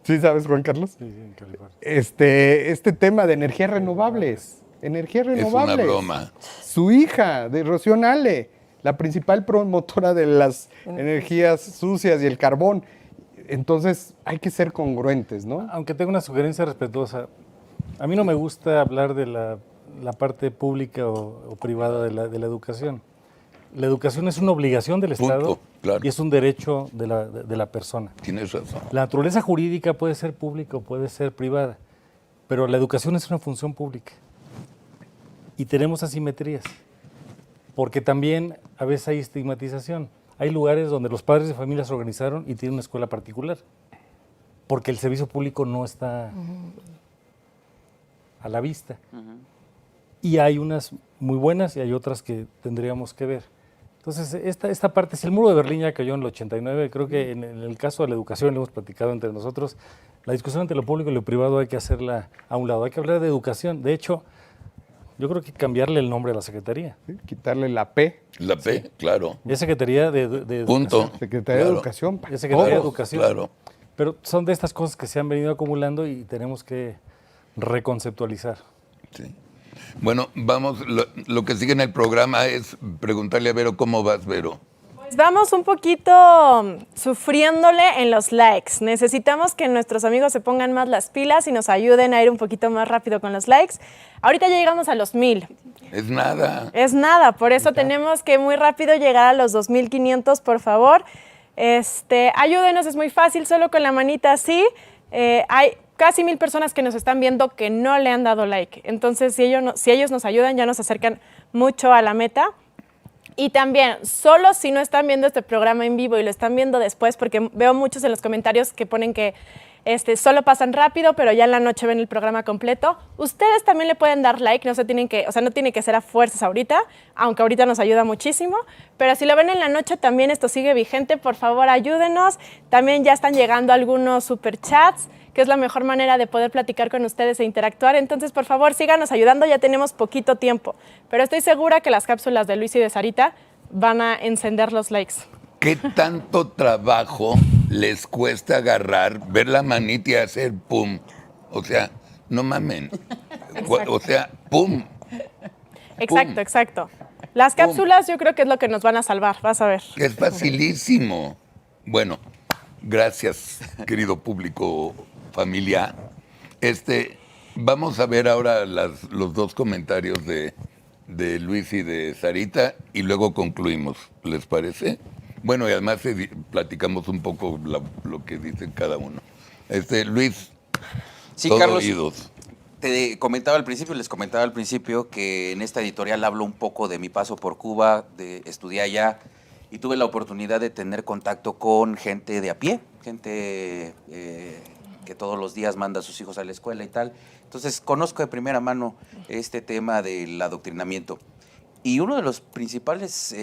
¿Sí sabes, Juan Carlos? Sí, en California. Este tema de energías renovables. Energías Es renovables. una broma. Su hija, de Rocío Nale, la principal promotora de las energías sucias y el carbón. Entonces, hay que ser congruentes, ¿no? Aunque tengo una sugerencia respetuosa, a mí no me gusta hablar de la parte pública o privada de la educación. La educación es una obligación del Punto, Estado claro. y es un derecho de la persona. Tienes razón. La naturaleza jurídica puede ser pública o puede ser privada, pero la educación es una función pública. Y tenemos asimetrías, porque también a veces hay estigmatización. Hay lugares donde los padres de familia se organizaron y tienen una escuela particular, porque el servicio público no está a la vista. Y hay unas muy buenas y hay otras que tendríamos que ver. Entonces, esta parte, si el muro de Berlín ya cayó en el 89, creo que en el caso de la educación, lo hemos platicado entre nosotros, la discusión entre lo público y lo privado hay que hacerla a un lado, hay que hablar de educación. De hecho, yo creo que cambiarle el nombre a la Secretaría. ¿Sí? Quitarle la P, La P, claro. Es Secretaría de Punto. Educación. Secretaría de Claro. Educación. Es Secretaría de Todos, Educación. Claro. Pero son de estas cosas que se han venido acumulando y tenemos que reconceptualizar. Sí. Bueno, vamos, lo que sigue en el programa es preguntarle a Vero cómo vas, Vero. Pues vamos un poquito sufriéndole en los likes. Necesitamos que nuestros amigos se pongan más las pilas y nos ayuden a ir un poquito más rápido con los likes. Ahorita ya llegamos a los 1000. Es nada. Es nada, por eso tenemos que muy rápido llegar a los 2500, por favor. Ayúdenos, es muy fácil, solo con la manita así. Hay casi 1000 personas que nos están viendo que no le han dado like. Entonces, si ellos nos ayudan, ya nos acercan mucho a la meta. Y también, solo si no están viendo este programa en vivo y lo están viendo después, porque veo muchos en los comentarios que ponen que solo pasan rápido, pero ya en la noche ven el programa completo. Ustedes también le pueden dar like, no tiene que ser a fuerzas ahorita, aunque ahorita nos ayuda muchísimo. Pero si lo ven en la noche también esto sigue vigente, por favor ayúdenos. También ya están llegando algunos superchats, que es la mejor manera de poder platicar con ustedes e interactuar. Entonces, por favor, síganos ayudando, ya tenemos poquito tiempo. Pero estoy segura que las cápsulas de Luis y de Sarita van a encender los likes. ¿Qué tanto trabajo les cuesta agarrar, ver la manita y hacer pum? O sea, no mamen. O sea, pum. Exacto, exacto. Las cápsulas yo creo que es lo que nos van a salvar, vas a ver. Es facilísimo. Bueno, gracias, querido público familiar. Vamos a ver ahora los dos comentarios de Luis y de Sarita y luego concluimos. ¿Les parece? Bueno, y además platicamos un poco lo que dicen cada uno. Luis, Sí, todo Carlos. oídos. les comentaba al principio que en esta editorial hablo un poco de mi paso por Cuba, estudié allá y tuve la oportunidad de tener contacto con gente de a pie, gente que todos los días manda a sus hijos a la escuela y tal. Entonces conozco de primera mano este tema del adoctrinamiento. Y uno de los principales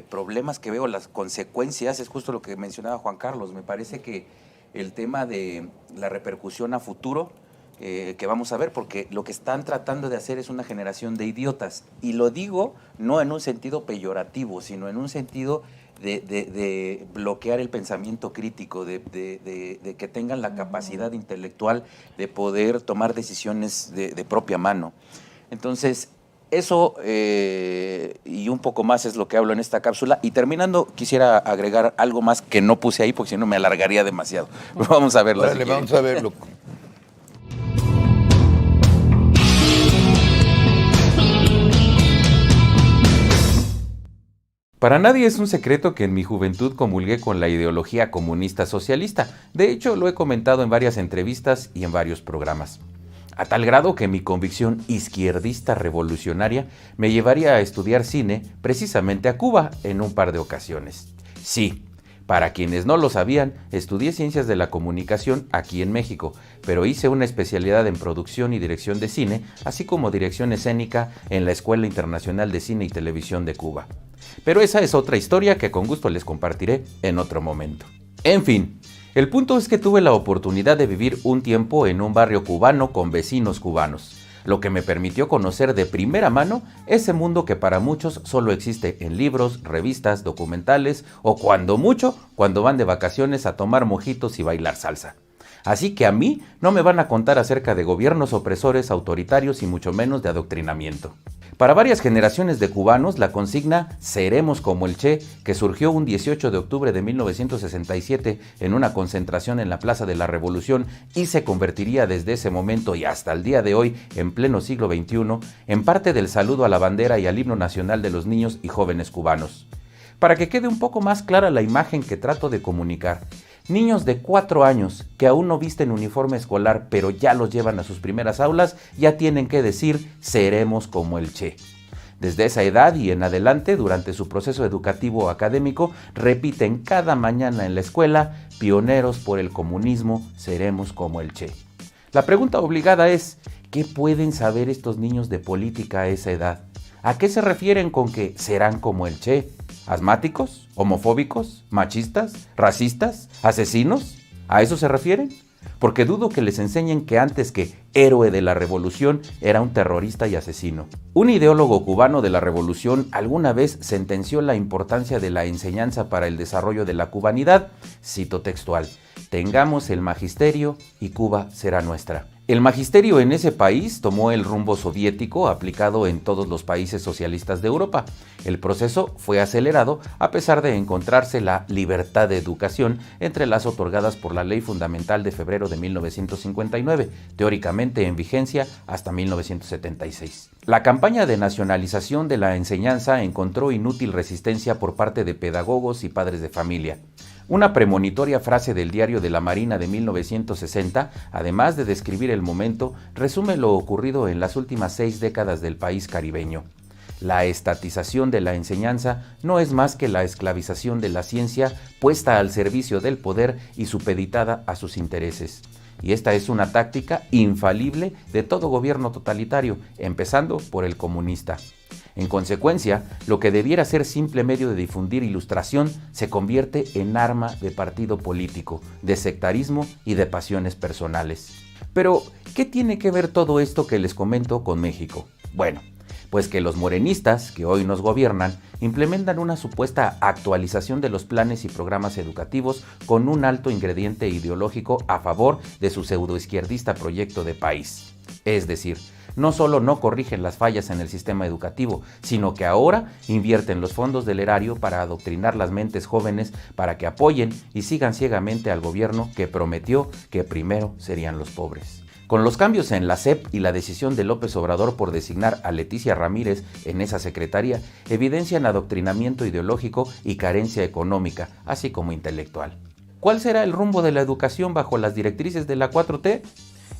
problemas que veo, las consecuencias, es justo lo que mencionaba Juan Carlos. Me parece que el tema de la repercusión a futuro que vamos a ver, porque lo que están tratando de hacer es una generación de idiotas. Y lo digo no en un sentido peyorativo, sino en un sentido de bloquear el pensamiento crítico, de que tengan la capacidad intelectual de poder tomar decisiones de propia mano. Entonces, eso y un poco más es lo que hablo en esta cápsula. Y terminando, quisiera agregar algo más que no puse ahí, porque si no me alargaría demasiado. Pero vamos a verlo. Dale, vamos a verlo. Para nadie es un secreto que en mi juventud comulgué con la ideología comunista socialista. De hecho, lo he comentado en varias entrevistas y en varios programas. A tal grado que mi convicción izquierdista revolucionaria me llevaría a estudiar cine precisamente a Cuba en un par de ocasiones. Sí, para quienes no lo sabían, estudié Ciencias de la Comunicación aquí en México, pero hice una especialidad en producción y dirección de cine, así como dirección escénica en la Escuela Internacional de Cine y Televisión de Cuba. Pero esa es otra historia que con gusto les compartiré en otro momento. En fin, el punto es que tuve la oportunidad de vivir un tiempo en un barrio cubano con vecinos cubanos, lo que me permitió conocer de primera mano ese mundo que para muchos solo existe en libros, revistas, documentales o cuando mucho, cuando van de vacaciones a tomar mojitos y bailar salsa. Así que a mí no me van a contar acerca de gobiernos opresores, autoritarios y mucho menos de adoctrinamiento. Para varias generaciones de cubanos, la consigna "Seremos como el Che", que surgió un 18 de octubre de 1967 en una concentración en la Plaza de la Revolución y se convertiría desde ese momento y hasta el día de hoy, en pleno siglo XXI, en parte del saludo a la bandera y al himno nacional de los niños y jóvenes cubanos. Para que quede un poco más clara la imagen que trato de comunicar, niños de 4 años que aún no visten uniforme escolar pero ya los llevan a sus primeras aulas ya tienen que decir "seremos como el Che". Desde esa edad y en adelante, durante su proceso educativo o académico, repiten cada mañana en la escuela: "pioneros por el comunismo, seremos como el Che". La pregunta obligada es: ¿qué pueden saber estos niños de política a esa edad? ¿A qué se refieren con que serán como el Che? ¿Asmáticos? ¿Homofóbicos? ¿Machistas? ¿Racistas? ¿Asesinos? ¿A eso se refieren? Porque dudo que les enseñen que antes que héroe de la revolución era un terrorista y asesino. Un ideólogo cubano de la revolución alguna vez sentenció la importancia de la enseñanza para el desarrollo de la cubanidad. Cito textual: "Tengamos el magisterio y Cuba será nuestra". El magisterio en ese país tomó el rumbo soviético aplicado en todos los países socialistas de Europa. El proceso fue acelerado a pesar de encontrarse la libertad de educación entre las otorgadas por la Ley Fundamental de febrero de 1959, teóricamente en vigencia hasta 1976. La campaña de nacionalización de la enseñanza encontró inútil resistencia por parte de pedagogos y padres de familia. Una premonitoria frase del Diario de la Marina de 1960, además de describir el momento, resume lo ocurrido en las últimas 6 décadas del país caribeño. La estatización de la enseñanza no es más que la esclavización de la ciencia puesta al servicio del poder y supeditada a sus intereses. Y esta es una táctica infalible de todo gobierno totalitario, empezando por el comunista. En consecuencia, lo que debiera ser simple medio de difundir ilustración se convierte en arma de partido político, de sectarismo y de pasiones personales. Pero, ¿qué tiene que ver todo esto que les comento con México? Bueno, pues que los morenistas, que hoy nos gobiernan, implementan una supuesta actualización de los planes y programas educativos con un alto ingrediente ideológico a favor de su pseudoizquierdista proyecto de país. Es decir, no solo no corrigen las fallas en el sistema educativo, sino que ahora invierten los fondos del erario para adoctrinar las mentes jóvenes para que apoyen y sigan ciegamente al gobierno que prometió que primero serían los pobres. Con los cambios en la SEP y la decisión de López Obrador por designar a Leticia Ramírez en esa secretaría, evidencian adoctrinamiento ideológico y carencia económica, así como intelectual. ¿Cuál será el rumbo de la educación bajo las directrices de la 4T?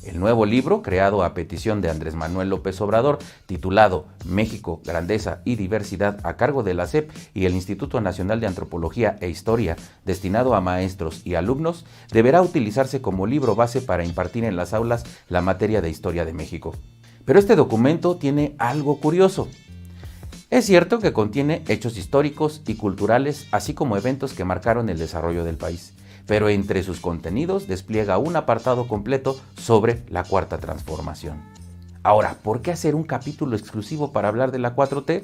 El nuevo libro, creado a petición de Andrés Manuel López Obrador, titulado México, Grandeza y Diversidad, a cargo de la SEP y el Instituto Nacional de Antropología e Historia, destinado a maestros y alumnos, deberá utilizarse como libro base para impartir en las aulas la materia de Historia de México. Pero este documento tiene algo curioso. Es cierto que contiene hechos históricos y culturales, así como eventos que marcaron el desarrollo del país, pero entre sus contenidos despliega un apartado completo sobre la Cuarta Transformación. Ahora, ¿por qué hacer un capítulo exclusivo para hablar de la 4T?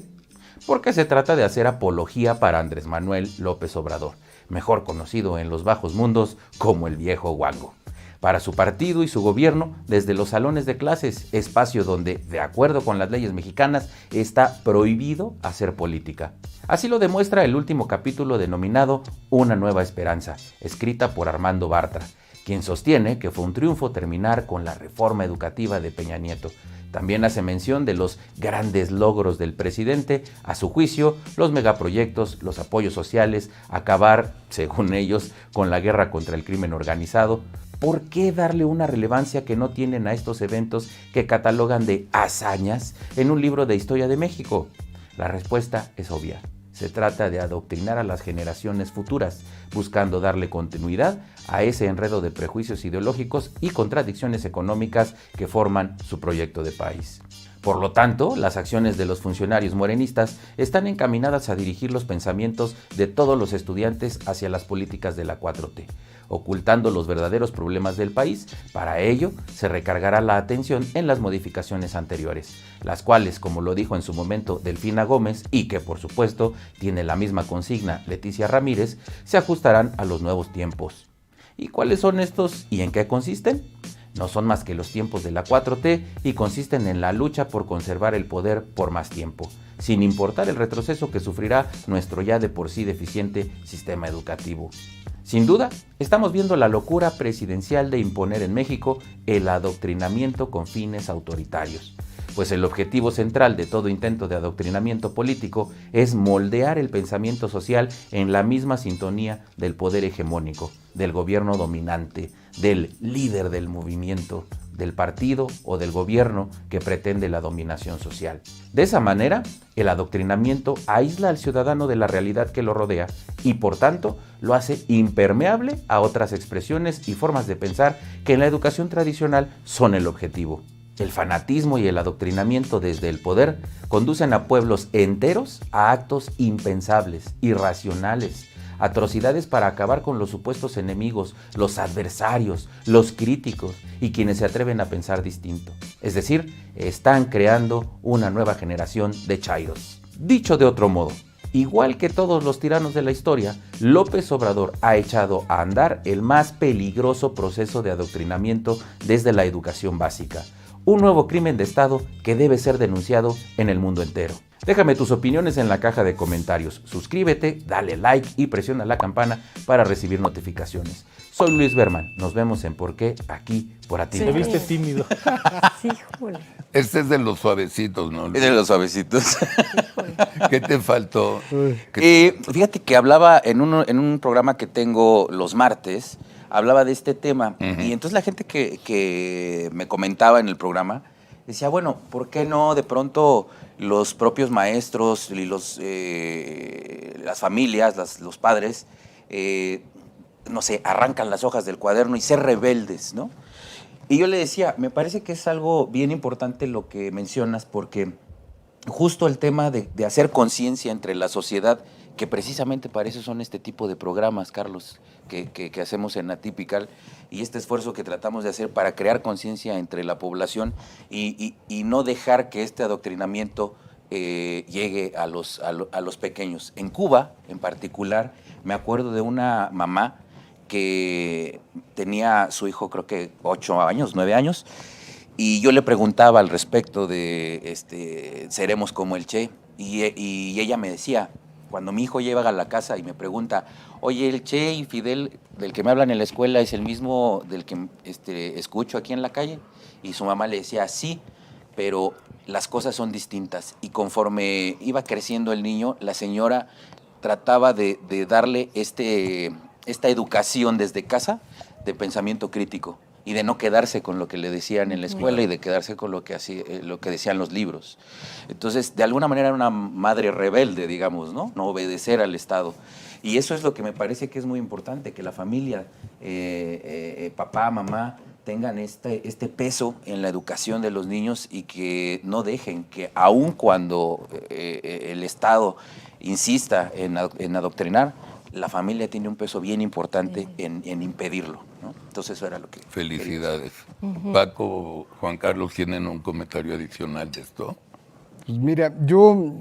Porque se trata de hacer apología para Andrés Manuel López Obrador, mejor conocido en los bajos mundos como el viejo guango. Para su partido y su gobierno, desde los salones de clases, espacio donde, de acuerdo con las leyes mexicanas, está prohibido hacer política. Así lo demuestra el último capítulo denominado Una Nueva Esperanza, escrita por Armando Bartra, quien sostiene que fue un triunfo terminar con la reforma educativa de Peña Nieto. También hace mención de los grandes logros del presidente, a su juicio, los megaproyectos, los apoyos sociales, acabar, según ellos, con la guerra contra el crimen organizado. ¿Por qué darle una relevancia que no tienen a estos eventos que catalogan de hazañas en un libro de historia de México? La respuesta es obvia. Se trata de adoctrinar a las generaciones futuras, buscando darle continuidad a ese enredo de prejuicios ideológicos y contradicciones económicas que forman su proyecto de país. Por lo tanto, las acciones de los funcionarios morenistas están encaminadas a dirigir los pensamientos de todos los estudiantes hacia las políticas de la 4T, ocultando los verdaderos problemas del país. Para ello, se recargará la atención en las modificaciones anteriores, las cuales, como lo dijo en su momento Delfina Gómez, y que por supuesto tiene la misma consigna Leticia Ramírez, se ajustarán a los nuevos tiempos. ¿Y cuáles son estos y en qué consisten? No son más que los tiempos de la 4T y consisten en la lucha por conservar el poder por más tiempo, sin importar el retroceso que sufrirá nuestro ya de por sí deficiente sistema educativo. Sin duda, estamos viendo la locura presidencial de imponer en México el adoctrinamiento con fines autoritarios, pues el objetivo central de todo intento de adoctrinamiento político es moldear el pensamiento social en la misma sintonía del poder hegemónico, del gobierno dominante, del líder del movimiento, del partido o del gobierno que pretende la dominación social. De esa manera, el adoctrinamiento aísla al ciudadano de la realidad que lo rodea y, por tanto, lo hace impermeable a otras expresiones y formas de pensar que en la educación tradicional son el objetivo. El fanatismo y el adoctrinamiento desde el poder conducen a pueblos enteros a actos impensables, irracionales, atrocidades para acabar con los supuestos enemigos, los adversarios, los críticos y quienes se atreven a pensar distinto. Es decir, están creando una nueva generación de chairos. Dicho de otro modo, igual que todos los tiranos de la historia, López Obrador ha echado a andar el más peligroso proceso de adoctrinamiento desde la educación básica. Un nuevo crimen de Estado que debe ser denunciado en el mundo entero. Déjame tus opiniones en la caja de comentarios. Suscríbete, dale like y presiona la campana para recibir notificaciones. Soy Luis Berman. Nos vemos en Por qué, aquí, por A Ti. Te viste tímido. Sí, jole. Este es de los suavecitos, ¿no? Es de los suavecitos. ¿Qué te faltó? Fíjate que hablaba en un programa que tengo los martes, hablaba de este tema. Y entonces la gente que me comentaba en el programa decía, bueno, ¿por qué no de pronto los propios maestros y las familias, los padres, no sé, arrancan las hojas del cuaderno y ser rebeldes, ¿no? Y yo le decía, me parece que es algo bien importante lo que mencionas, porque justo el tema de hacer conciencia entre la sociedad, que precisamente para eso son este tipo de programas, Carlos, que hacemos en Atypical, y este esfuerzo que tratamos de hacer para crear conciencia entre la población y no dejar que este adoctrinamiento llegue a los pequeños. En Cuba, en particular, me acuerdo de una mamá que tenía su hijo, creo que 8 años, 9 años, y yo le preguntaba al respecto de seremos como el Che, y ella me decía, cuando mi hijo llega a la casa y me pregunta, oye, el Che y Fidel del que me hablan en la escuela es el mismo del que escucho aquí en la calle, y su mamá le decía, sí, pero las cosas son distintas, y conforme iba creciendo el niño, la señora trataba de darle esta educación desde casa de pensamiento crítico. y de no quedarse con lo que le decían en la escuela y de quedarse con lo que decían los libros. Entonces, de alguna manera era una madre rebelde, digamos, ¿no? No obedecer al Estado. Y eso es lo que me parece que es muy importante, que la familia, papá, mamá, tengan este peso en la educación de los niños y que no dejen que aun cuando el Estado insista en adoctrinar, la familia tiene un peso bien importante en impedirlo, ¿no? Entonces eso era lo que... Felicidades. Paco, Juan Carlos, ¿tienen un comentario adicional de esto? Pues mira, yo,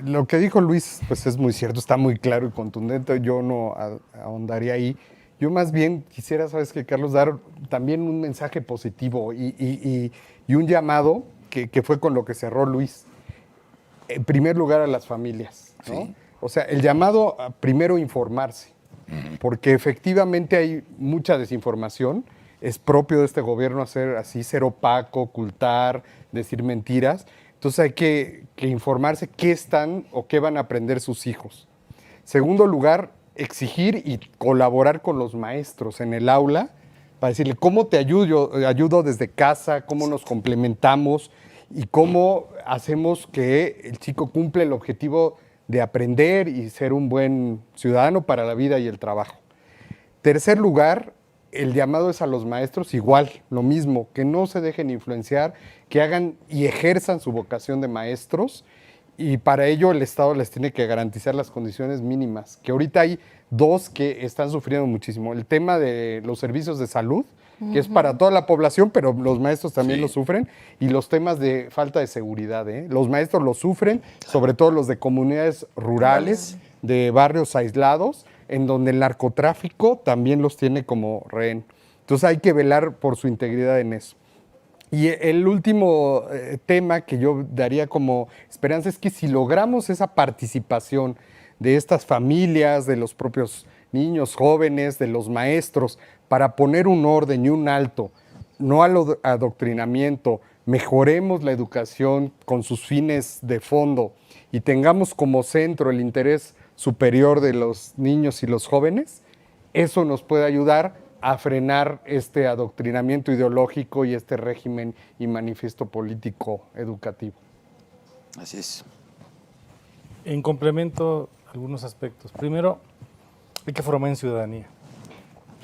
lo que dijo Luis, pues es muy cierto, está muy claro y contundente, yo no ahondaría ahí. Yo más bien quisiera, ¿sabes qué, Carlos? Dar también un mensaje positivo y un llamado que fue con lo que cerró Luis. En primer lugar, a las familias, ¿no? Sí. O sea, el llamado a primero informarse, porque efectivamente hay mucha desinformación. Es propio de este gobierno hacer así, ser opaco, ocultar, decir mentiras. Entonces hay que informarse qué están o qué van a aprender sus hijos. Segundo lugar, exigir y colaborar con los maestros en el aula para decirle cómo te ayudo desde casa, cómo nos complementamos y cómo hacemos que el chico cumpla el objetivo de aprender y ser un buen ciudadano para la vida y el trabajo. Tercer lugar, el llamado es a los maestros igual, lo mismo, que no se dejen influenciar, que hagan y ejerzan su vocación de maestros, y para ello el Estado les tiene que garantizar las condiciones mínimas, que ahorita hay dos que están sufriendo muchísimo. El tema de los servicios de salud, que es para toda la población, pero los maestros también lo sufren, y los temas de falta de seguridad, ¿eh? Los maestros lo sufren, sobre todo los de comunidades rurales, de barrios aislados, en donde el narcotráfico también los tiene como rehén. Entonces hay que velar por su integridad en eso. Y el último tema que yo daría como esperanza es que si logramos esa participación de estas familias, de los propios niños, jóvenes, de los maestros, para poner un orden y un alto, no al adoctrinamiento, mejoremos la educación con sus fines de fondo y tengamos como centro el interés superior de los niños y los jóvenes, eso nos puede ayudar a frenar este adoctrinamiento ideológico y este régimen y manifiesto político educativo. Así es. En complemento, algunos aspectos. Primero, hay que formar en ciudadanía.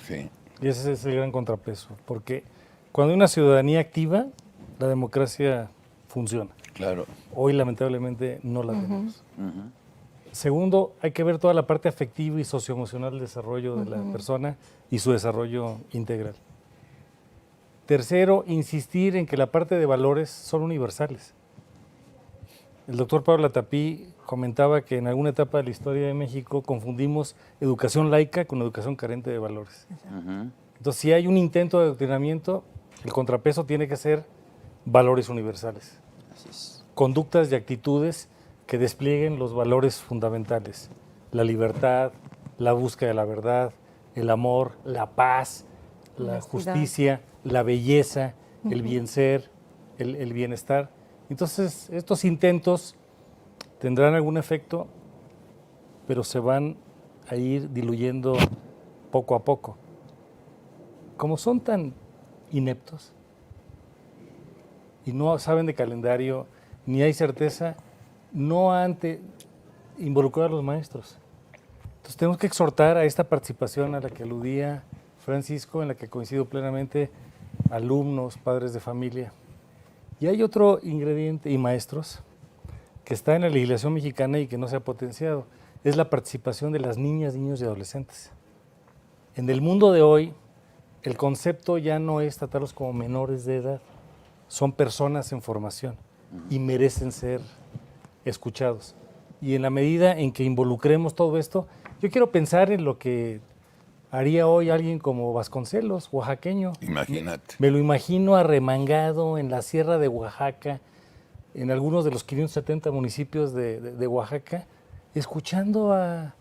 Sí. Y ese es el gran contrapeso, porque cuando hay una ciudadanía activa, la democracia funciona. Claro. Hoy, lamentablemente, no la tenemos. Segundo, hay que ver toda la parte afectiva y socioemocional del desarrollo de la persona y su desarrollo integral. Tercero, insistir en que la parte de valores son universales. El doctor Pablo Latapí comentaba que en alguna etapa de la historia de México confundimos educación laica con educación carente de valores. Entonces, si hay un intento de adoctrinamiento, el contrapeso tiene que ser valores universales. Así es. Conductas y actitudes que desplieguen los valores fundamentales. La libertad, la búsqueda de la verdad, el amor, la paz, la justicia, la belleza, el bien ser, el bienestar. Entonces, estos intentos tendrán algún efecto, pero se van a ir diluyendo poco a poco. Como son tan ineptos y no saben de calendario, ni hay certeza, no han involucrado a los maestros. Entonces tenemos que exhortar a esta participación a la que aludía Francisco, en la que coincido plenamente, alumnos, padres de familia. Y hay otro ingrediente, y maestros, que está en la legislación mexicana y que no se ha potenciado, es la participación de las niñas, niños y adolescentes. En el mundo de hoy, el concepto ya no es tratarlos como menores de edad, son personas en formación y merecen ser escuchados. Y en la medida en que involucremos todo esto, yo quiero pensar en lo que haría hoy alguien como Vasconcelos, oaxaqueño. Imagínate. Me lo imagino arremangado en la sierra de Oaxaca, en algunos de los 570 municipios de Oaxaca, escuchando a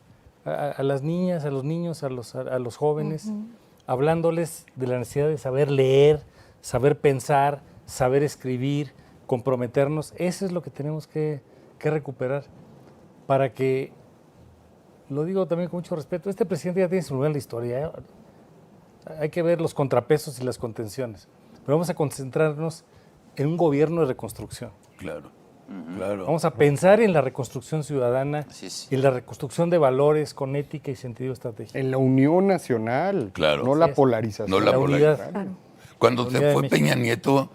las niñas, a los niños, a los jóvenes, hablándoles de la necesidad de saber leer, saber pensar, saber escribir, comprometernos. Eso es lo que tenemos que recuperar para que, lo digo también con mucho respeto, este presidente ya tiene su lugar en la historia. Hay que ver los contrapesos y las contenciones. Pero vamos a concentrarnos en un gobierno de reconstrucción. Claro, claro. Vamos a pensar en la reconstrucción ciudadana y en la reconstrucción de valores con ética y sentido estratégico. En la unión nacional, Claro. no la polarización. No la polarización. Claro. Cuando La se unidad de fue México. Peña Nieto,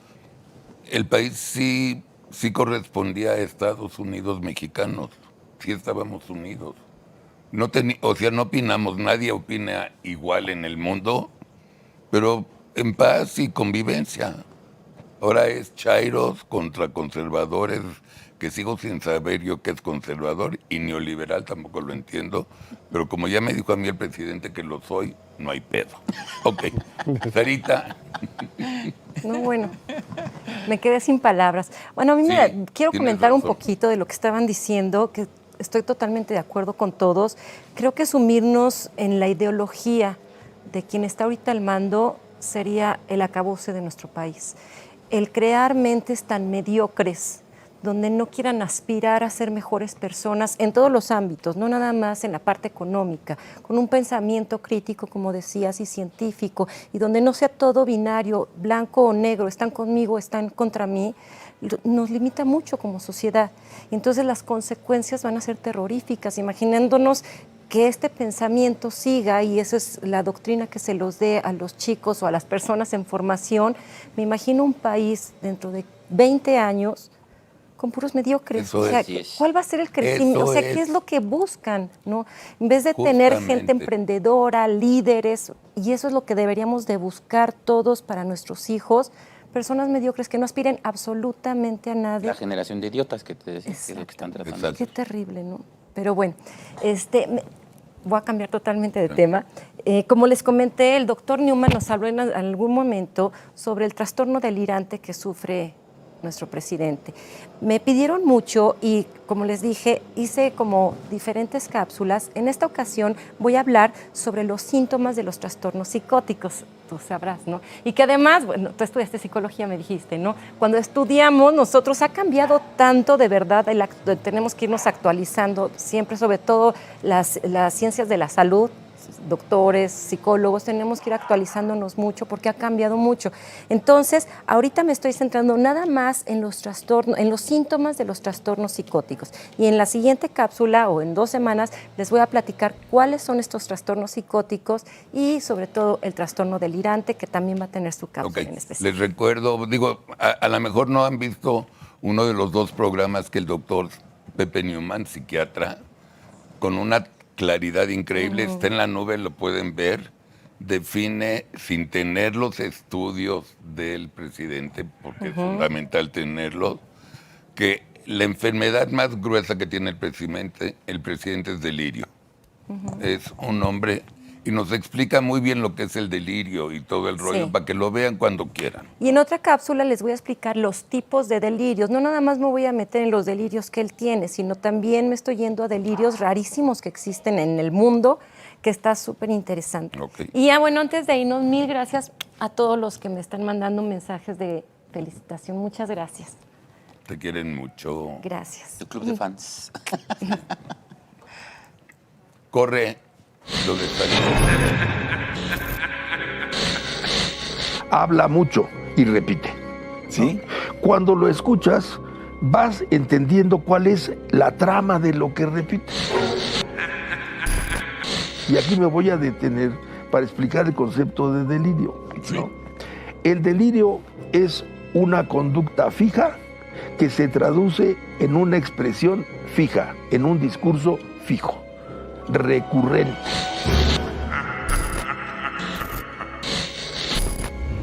el país sí correspondía a Estados Unidos mexicanos. Sí estábamos unidos. No opinamos, nadie opina igual en el mundo, pero en paz y convivencia. Ahora es chairos contra conservadores, que sigo sin saber yo qué es conservador, y neoliberal tampoco lo entiendo, pero como ya me dijo a mí el presidente que lo soy, no hay pedo. Ok. Sarita. No, bueno, me quedé sin palabras. Bueno, a mí quiero tienes comentar un razón. poquito de lo que estaban diciendo, que estoy totalmente de acuerdo con todos. Creo que sumirnos en la ideología de quien está ahorita al mando sería el acabose de nuestro país. El crear mentes tan mediocres, donde no quieran aspirar a ser mejores personas en todos los ámbitos, no nada más en la parte económica, con un pensamiento crítico, como decías, y científico, y donde no sea todo binario, blanco o negro, están conmigo, están contra mí, nos limita mucho como sociedad. Entonces las consecuencias van a ser terroríficas, imaginándonos que este pensamiento siga, y esa es la doctrina que se los dé a los chicos o a las personas en formación. Me imagino un país dentro de 20 años con puros mediocres. Eso O sea, es. ¿cuál va a ser el crecimiento? Eso O sea, es. ¿qué es lo que buscan? ¿No? En vez de tener gente Justamente. emprendedora, líderes, y eso es lo que deberíamos de buscar todos para nuestros hijos, personas mediocres que no aspiren absolutamente a nada. La generación de idiotas que te decía, que es lo que están tratando. Qué terrible, ¿no? Pero bueno, voy a cambiar totalmente de tema. Como les comenté, el doctor Newman nos habló en algún momento sobre el trastorno delirante que sufre nuestro presidente. Me pidieron mucho y, como les dije, hice como diferentes cápsulas. En esta ocasión voy a hablar sobre los síntomas de los trastornos psicóticos. Tú sabrás, ¿no? Y que además, bueno, tú estudiaste psicología, me dijiste, ¿no? Cuando estudiamos, nosotros ha cambiado tanto, de verdad, tenemos que irnos actualizando siempre, sobre todo las ciencias de la salud, doctores, psicólogos, tenemos que ir actualizándonos mucho porque ha cambiado mucho. Entonces, ahorita me estoy centrando nada más en los trastornos, en los síntomas de los trastornos psicóticos. Y en la siguiente cápsula o en 2 semanas les voy a platicar cuáles son estos trastornos psicóticos y sobre todo el trastorno delirante, que también va a tener su cápsula en especial. Les recuerdo, a lo mejor no han visto uno de los 2 programas que el doctor Pepe Newman, psiquiatra, con una claridad increíble, está en la nube, lo pueden ver, define, sin tener los estudios del presidente, porque es fundamental tenerlos, que la enfermedad más gruesa que tiene el presidente es delirio. Es un hombre, y nos explica muy bien lo que es el delirio y todo el rollo, Sí. para que lo vean cuando quieran. Y en otra cápsula les voy a explicar los tipos de delirios. No nada más me voy a meter en los delirios que él tiene, sino también me estoy yendo a delirios rarísimos que existen en el mundo, que está súper interesante. Y ya bueno, antes de irnos, 1000 gracias a todos los que me están mandando mensajes de felicitación. Muchas gracias. Te quieren mucho. Gracias. Tu club de fans. Corre lo de Habla mucho y repite. ¿Sí? Cuando lo escuchas, vas entendiendo cuál es la trama de lo que repite. Y aquí me voy a detener para explicar el concepto de delirio, ¿no? El delirio es una conducta fija que se traduce en una expresión fija, en un discurso fijo, recurrente.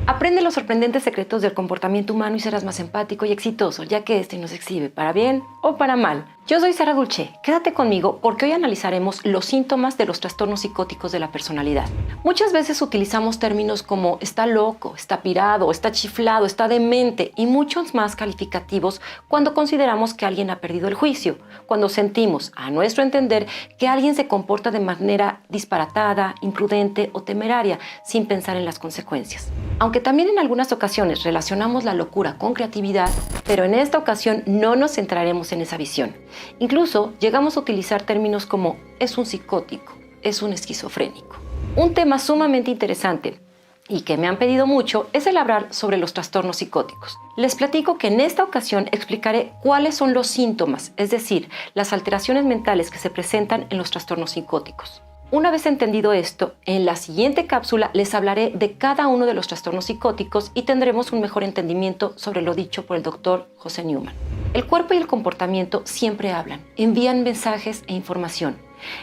Aprende los sorprendentes secretos del comportamiento humano y serás más empático y exitoso, ya que este nos exhibe para bien o para mal. Yo soy Sara Dulce, quédate conmigo porque hoy analizaremos los síntomas de los trastornos psicóticos de la personalidad. Muchas veces utilizamos términos como está loco, está pirado, está chiflado, está demente y muchos más calificativos cuando consideramos que alguien ha perdido el juicio, cuando sentimos, a nuestro entender, que alguien se comporta de manera disparatada, imprudente o temeraria, sin pensar en las consecuencias. Aunque también en algunas ocasiones relacionamos la locura con creatividad, pero en esta ocasión no nos centraremos en esa visión. Incluso llegamos a utilizar términos como es un psicótico, es un esquizofrénico. Un tema sumamente interesante y que me han pedido mucho es el hablar sobre los trastornos psicóticos. Les platico que en esta ocasión explicaré cuáles son los síntomas, es decir, las alteraciones mentales que se presentan en los trastornos psicóticos. Una vez entendido esto, en la siguiente cápsula les hablaré de cada uno de los trastornos psicóticos y tendremos un mejor entendimiento sobre lo dicho por el doctor José Newman. El cuerpo y el comportamiento siempre hablan, envían mensajes e información.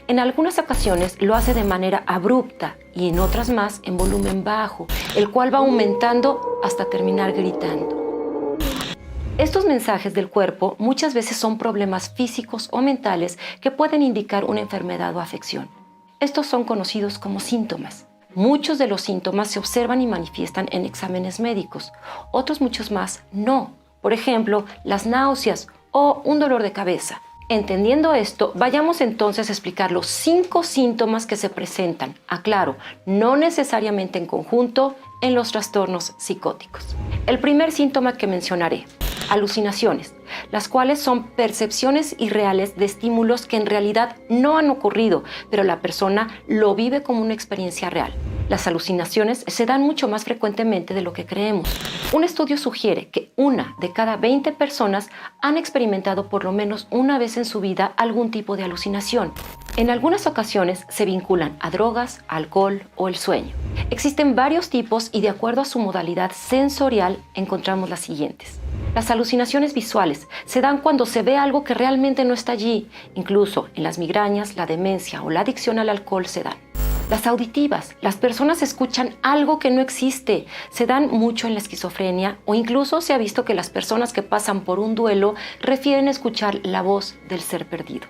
En algunas ocasiones lo hace de manera abrupta y en otras más en volumen bajo, el cual va aumentando hasta terminar gritando. Estos mensajes del cuerpo muchas veces son problemas físicos o mentales que pueden indicar una enfermedad o afección. Estos son conocidos como síntomas. Muchos de los síntomas se observan y manifiestan en exámenes médicos, otros muchos más no. Por ejemplo, las náuseas o un dolor de cabeza. Entendiendo esto, vayamos entonces a explicar los 5 síntomas que se presentan, aclaro, no necesariamente en conjunto, en los trastornos psicóticos. El primer síntoma que mencionaré, alucinaciones, las cuales son percepciones irreales de estímulos que en realidad no han ocurrido, pero la persona lo vive como una experiencia real. Las alucinaciones se dan mucho más frecuentemente de lo que creemos. Un estudio sugiere que 1 de cada 20 personas han experimentado por lo menos una vez en su vida algún tipo de alucinación. En algunas ocasiones se vinculan a drogas, alcohol o el sueño. Existen varios tipos y de acuerdo a su modalidad sensorial encontramos las siguientes. Las alucinaciones visuales se dan cuando se ve algo que realmente no está allí. Incluso en las migrañas, la demencia o la adicción al alcohol se dan. Las auditivas, las personas escuchan algo que no existe, se dan mucho en la esquizofrenia o incluso se ha visto que las personas que pasan por un duelo refieren a escuchar la voz del ser perdido.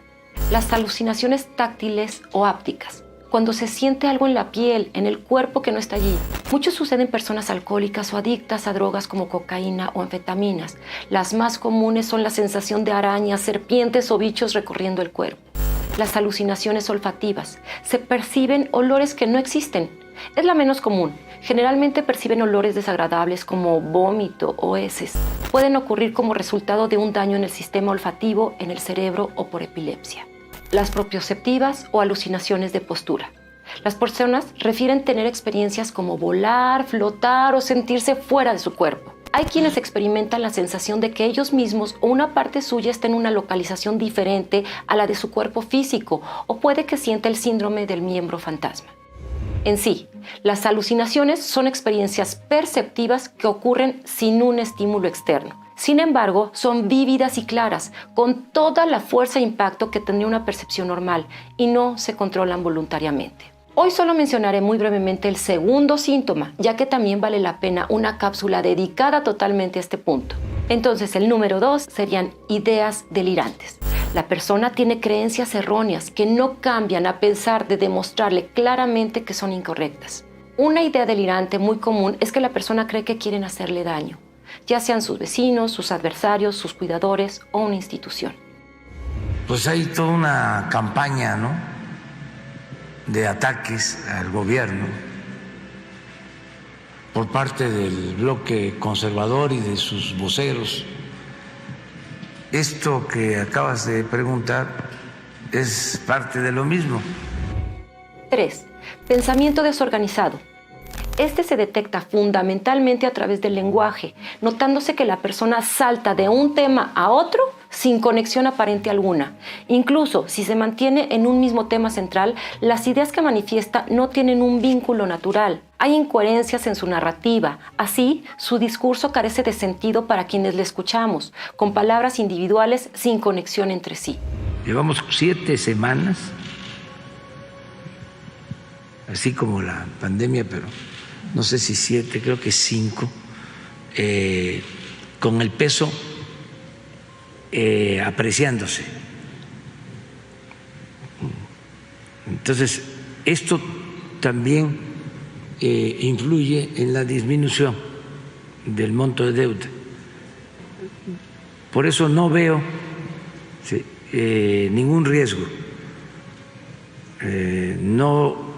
Las alucinaciones táctiles o hápticas, cuando se siente algo en la piel, en el cuerpo que no está allí. Mucho sucede en personas alcohólicas o adictas a drogas como cocaína o anfetaminas. Las más comunes son la sensación de arañas, serpientes o bichos recorriendo el cuerpo. Las alucinaciones olfativas. Se perciben olores que no existen. Es la menos común. Generalmente perciben olores desagradables como vómito o heces. Pueden ocurrir como resultado de un daño en el sistema olfativo, en el cerebro o por epilepsia. Las propioceptivas o alucinaciones de postura. Las personas refieren tener experiencias como volar, flotar o sentirse fuera de su cuerpo. Hay quienes experimentan la sensación de que ellos mismos o una parte suya está en una localización diferente a la de su cuerpo físico o puede que sienta el síndrome del miembro fantasma. En sí, las alucinaciones son experiencias perceptivas que ocurren sin un estímulo externo. Sin embargo, son vívidas y claras, con toda la fuerza e impacto que tendría una percepción normal y no se controlan voluntariamente. Hoy solo mencionaré muy brevemente el segundo síntoma, ya que también vale la pena una cápsula dedicada totalmente a este punto. Entonces, el número 2 serían ideas delirantes. La persona tiene creencias erróneas que no cambian a pesar de demostrarle claramente que son incorrectas. Una idea delirante muy común es que la persona cree que quieren hacerle daño, ya sean sus vecinos, sus adversarios, sus cuidadores o una institución. Pues hay toda una campaña, ¿no?, de ataques al gobierno por parte del bloque conservador y de sus voceros. Esto que acabas de preguntar es parte de lo mismo. 3. Pensamiento desorganizado. Este se detecta fundamentalmente a través del lenguaje, notándose que la persona salta de un tema a otro sin conexión aparente alguna. Incluso si se mantiene en un mismo tema central, las ideas que manifiesta no tienen un vínculo natural. Hay incoherencias en su narrativa. Así, su discurso carece de sentido para quienes le escuchamos, con palabras individuales sin conexión entre sí. Llevamos 7 semanas, así como la pandemia, pero no sé si 7, creo que 5, con el peso apreciándose. Entonces, esto también influye en la disminución del monto de deuda. Por eso no veo ningún riesgo. No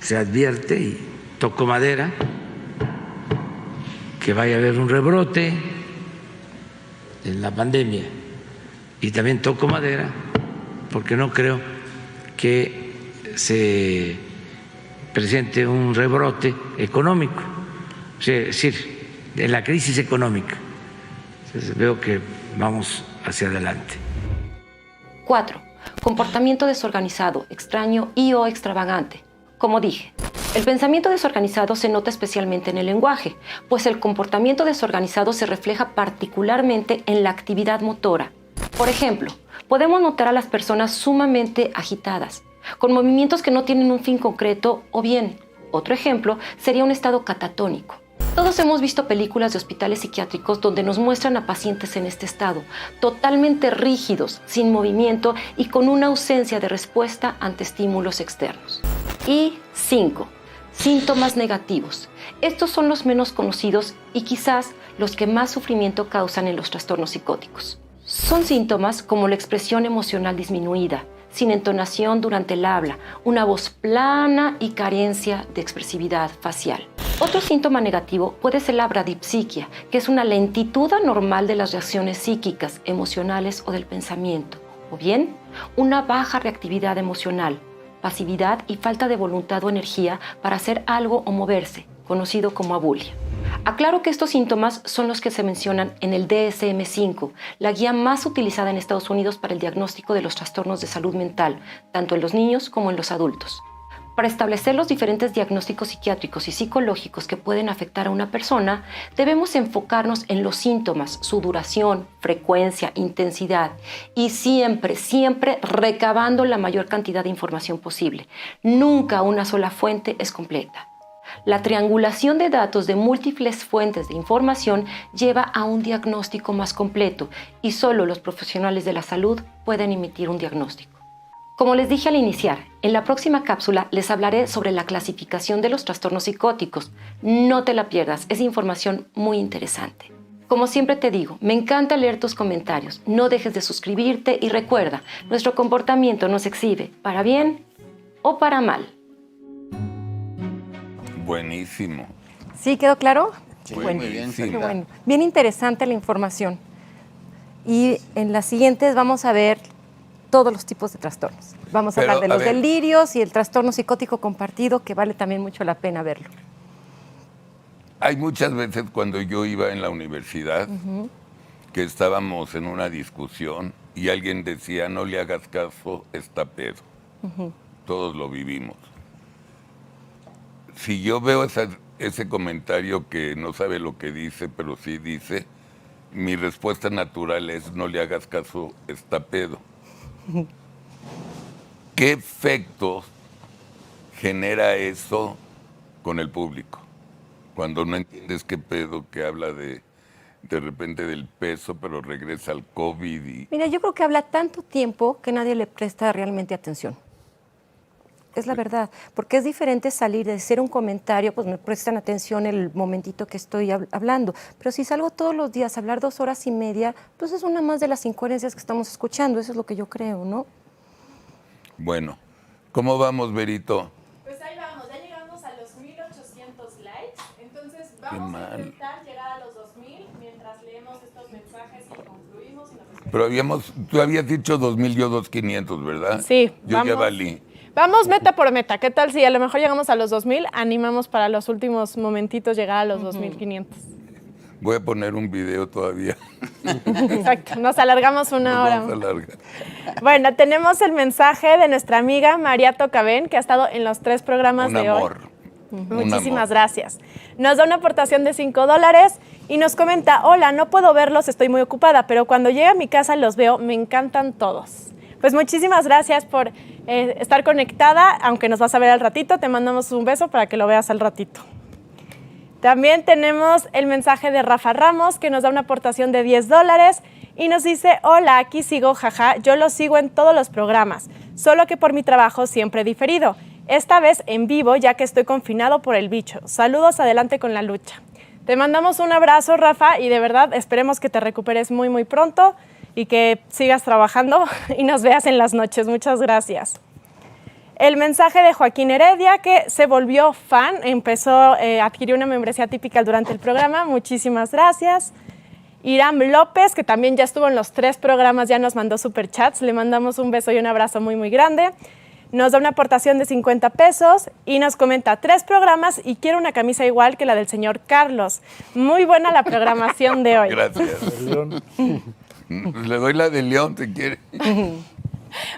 se advierte, y toco madera, que vaya a haber un rebrote en la pandemia, y también toco madera porque no creo que se presente un rebrote económico, es decir, de la crisis económica. Entonces, veo que vamos hacia adelante. 4. Comportamiento desorganizado, extraño y o extravagante. Como dije, el pensamiento desorganizado se nota especialmente en el lenguaje, pues el comportamiento desorganizado se refleja particularmente en la actividad motora. Por ejemplo, podemos notar a las personas sumamente agitadas, con movimientos que no tienen un fin concreto, o bien, otro ejemplo, sería un estado catatónico. Todos hemos visto películas de hospitales psiquiátricos donde nos muestran a pacientes en este estado, totalmente rígidos, sin movimiento y con una ausencia de respuesta ante estímulos externos. Y 5. Síntomas negativos. Estos son los menos conocidos y quizás los que más sufrimiento causan en los trastornos psicóticos. Son síntomas como la expresión emocional disminuida, sin entonación durante el habla, una voz plana y carencia de expresividad facial. Otro síntoma negativo puede ser la bradipsiquia, que es una lentitud anormal de las reacciones psíquicas, emocionales o del pensamiento, o bien una baja reactividad emocional, pasividad y falta de voluntad o energía para hacer algo o moverse, conocido como abulia. Aclaro que estos síntomas son los que se mencionan en el DSM-5, la guía más utilizada en Estados Unidos para el diagnóstico de los trastornos de salud mental, tanto en los niños como en los adultos. Para establecer los diferentes diagnósticos psiquiátricos y psicológicos que pueden afectar a una persona, debemos enfocarnos en los síntomas, su duración, frecuencia, intensidad y siempre recabando la mayor cantidad de información posible. Nunca una sola fuente es completa. La triangulación de datos de múltiples fuentes de información lleva a un diagnóstico más completo y solo los profesionales de la salud pueden emitir un diagnóstico. Como les dije al iniciar, en la próxima cápsula les hablaré sobre la clasificación de los trastornos psicóticos. No te la pierdas, es información muy interesante. Como siempre te digo, me encanta leer tus comentarios. No dejes de suscribirte y recuerda, nuestro comportamiento nos exhibe para bien o para mal. Buenísimo. ¿Sí quedó claro? Sí, Bueno, muy bien, qué Sarita. bueno. Bien interesante la información. Y en las siguientes vamos a ver todos los tipos de trastornos. Vamos a Pero, hablar de a los ver. delirios y el trastorno psicótico compartido, que vale también mucho la pena verlo. Hay muchas veces cuando yo iba en la universidad que estábamos en una discusión y alguien decía, no le hagas caso, está pedo. Todos lo vivimos. Si yo veo ese comentario que no sabe lo que dice, pero sí dice, mi respuesta natural es, no le hagas caso, está pedo. ¿Qué efectos genera eso con el público? Cuando no entiendes qué pedo, que habla de repente del peso, pero regresa al COVID y... Mira, yo creo que habla tanto tiempo que nadie le presta realmente atención. Es la verdad, porque es diferente salir de hacer un comentario, pues me prestan atención el momentito que estoy hablando, pero si salgo todos los días a hablar 2 horas y media, pues es una más de las incoherencias que estamos escuchando, eso es lo que yo creo, ¿no? Bueno, ¿cómo vamos, Berito? Pues ahí vamos, ya llegamos a los 1,800 likes, entonces Qué vamos a mal. intentar llegar a los 2,000 mientras leemos estos mensajes y concluimos. Y nos despedimos. Pero tú habías dicho 2,000, yo 2,500, ¿verdad? Sí, Yo ya vamos. valí. Vamos meta por meta. ¿Qué tal si a lo mejor llegamos a los 2,000? Animamos para los últimos momentitos llegar a los 2,500. Voy a poner un video todavía. Exacto, nos alargamos una hora. Vamos a alargar. Bueno, tenemos el mensaje de nuestra amiga María Tocabén, que ha estado en los 3 programas Un de amor. hoy. Un Muchísimas amor. gracias. Nos da una aportación de $5 y nos comenta, hola, no puedo verlos, estoy muy ocupada, pero cuando llegue a mi casa los veo, me encantan todos. Pues muchísimas gracias por estar conectada, aunque nos vas a ver al ratito, te mandamos un beso para que lo veas al ratito. También tenemos el mensaje de Rafa Ramos, que nos da una aportación de $10 y nos dice, hola, aquí sigo, jaja, yo lo sigo en todos los programas, solo que por mi trabajo siempre he diferido. Esta vez en vivo, ya que estoy confinado por el bicho. Saludos, adelante con la lucha. Te mandamos un abrazo, Rafa, y de verdad esperemos que te recuperes muy, muy pronto y que sigas trabajando y nos veas en las noches. Muchas gracias. El mensaje de Joaquín Heredia, que se volvió fan, adquirió una membresía típica durante el programa. Muchísimas gracias. Iram López, que también ya estuvo en los 3 programas, ya nos mandó superchats. Le mandamos un beso y un abrazo muy, muy grande. nos da una aportación de 50 pesos y nos comenta 3 programas y quiero una camisa igual que la del señor Carlos. Muy buena la programación de hoy. Gracias. Le doy la de León, si quiere.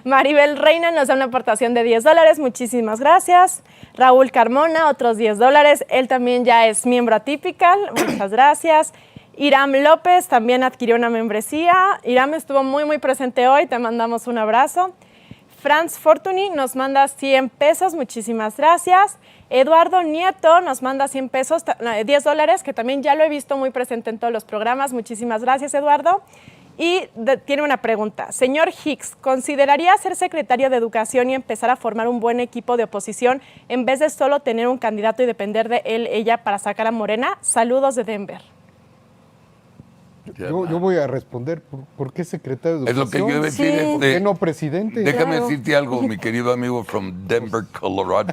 Maribel Reina nos da una aportación de $10. Muchísimas gracias. Raúl Carmona, otros $10. Él también ya es miembro atípical. Muchas gracias. Iram López también adquirió una membresía. Iram estuvo muy presente hoy. Te mandamos un abrazo. Franz Fortuny nos manda 100 pesos. Muchísimas gracias. Eduardo Nieto nos manda 100 pesos, $10, que también ya lo he visto muy presente en todos los programas. Muchísimas gracias, Eduardo. Y tiene una pregunta. Señor Hicks, ¿consideraría ser secretario de Educación y empezar a formar un buen equipo de oposición en vez de solo tener un candidato y depender de él, ella, para sacar a Morena? Saludos de Denver. Yo voy a responder. ¿Por qué secretario de Es lo que yo Educación? iba a decir. ¿Por qué no presidente? Déjame decirte algo, mi querido amigo from Denver, Colorado.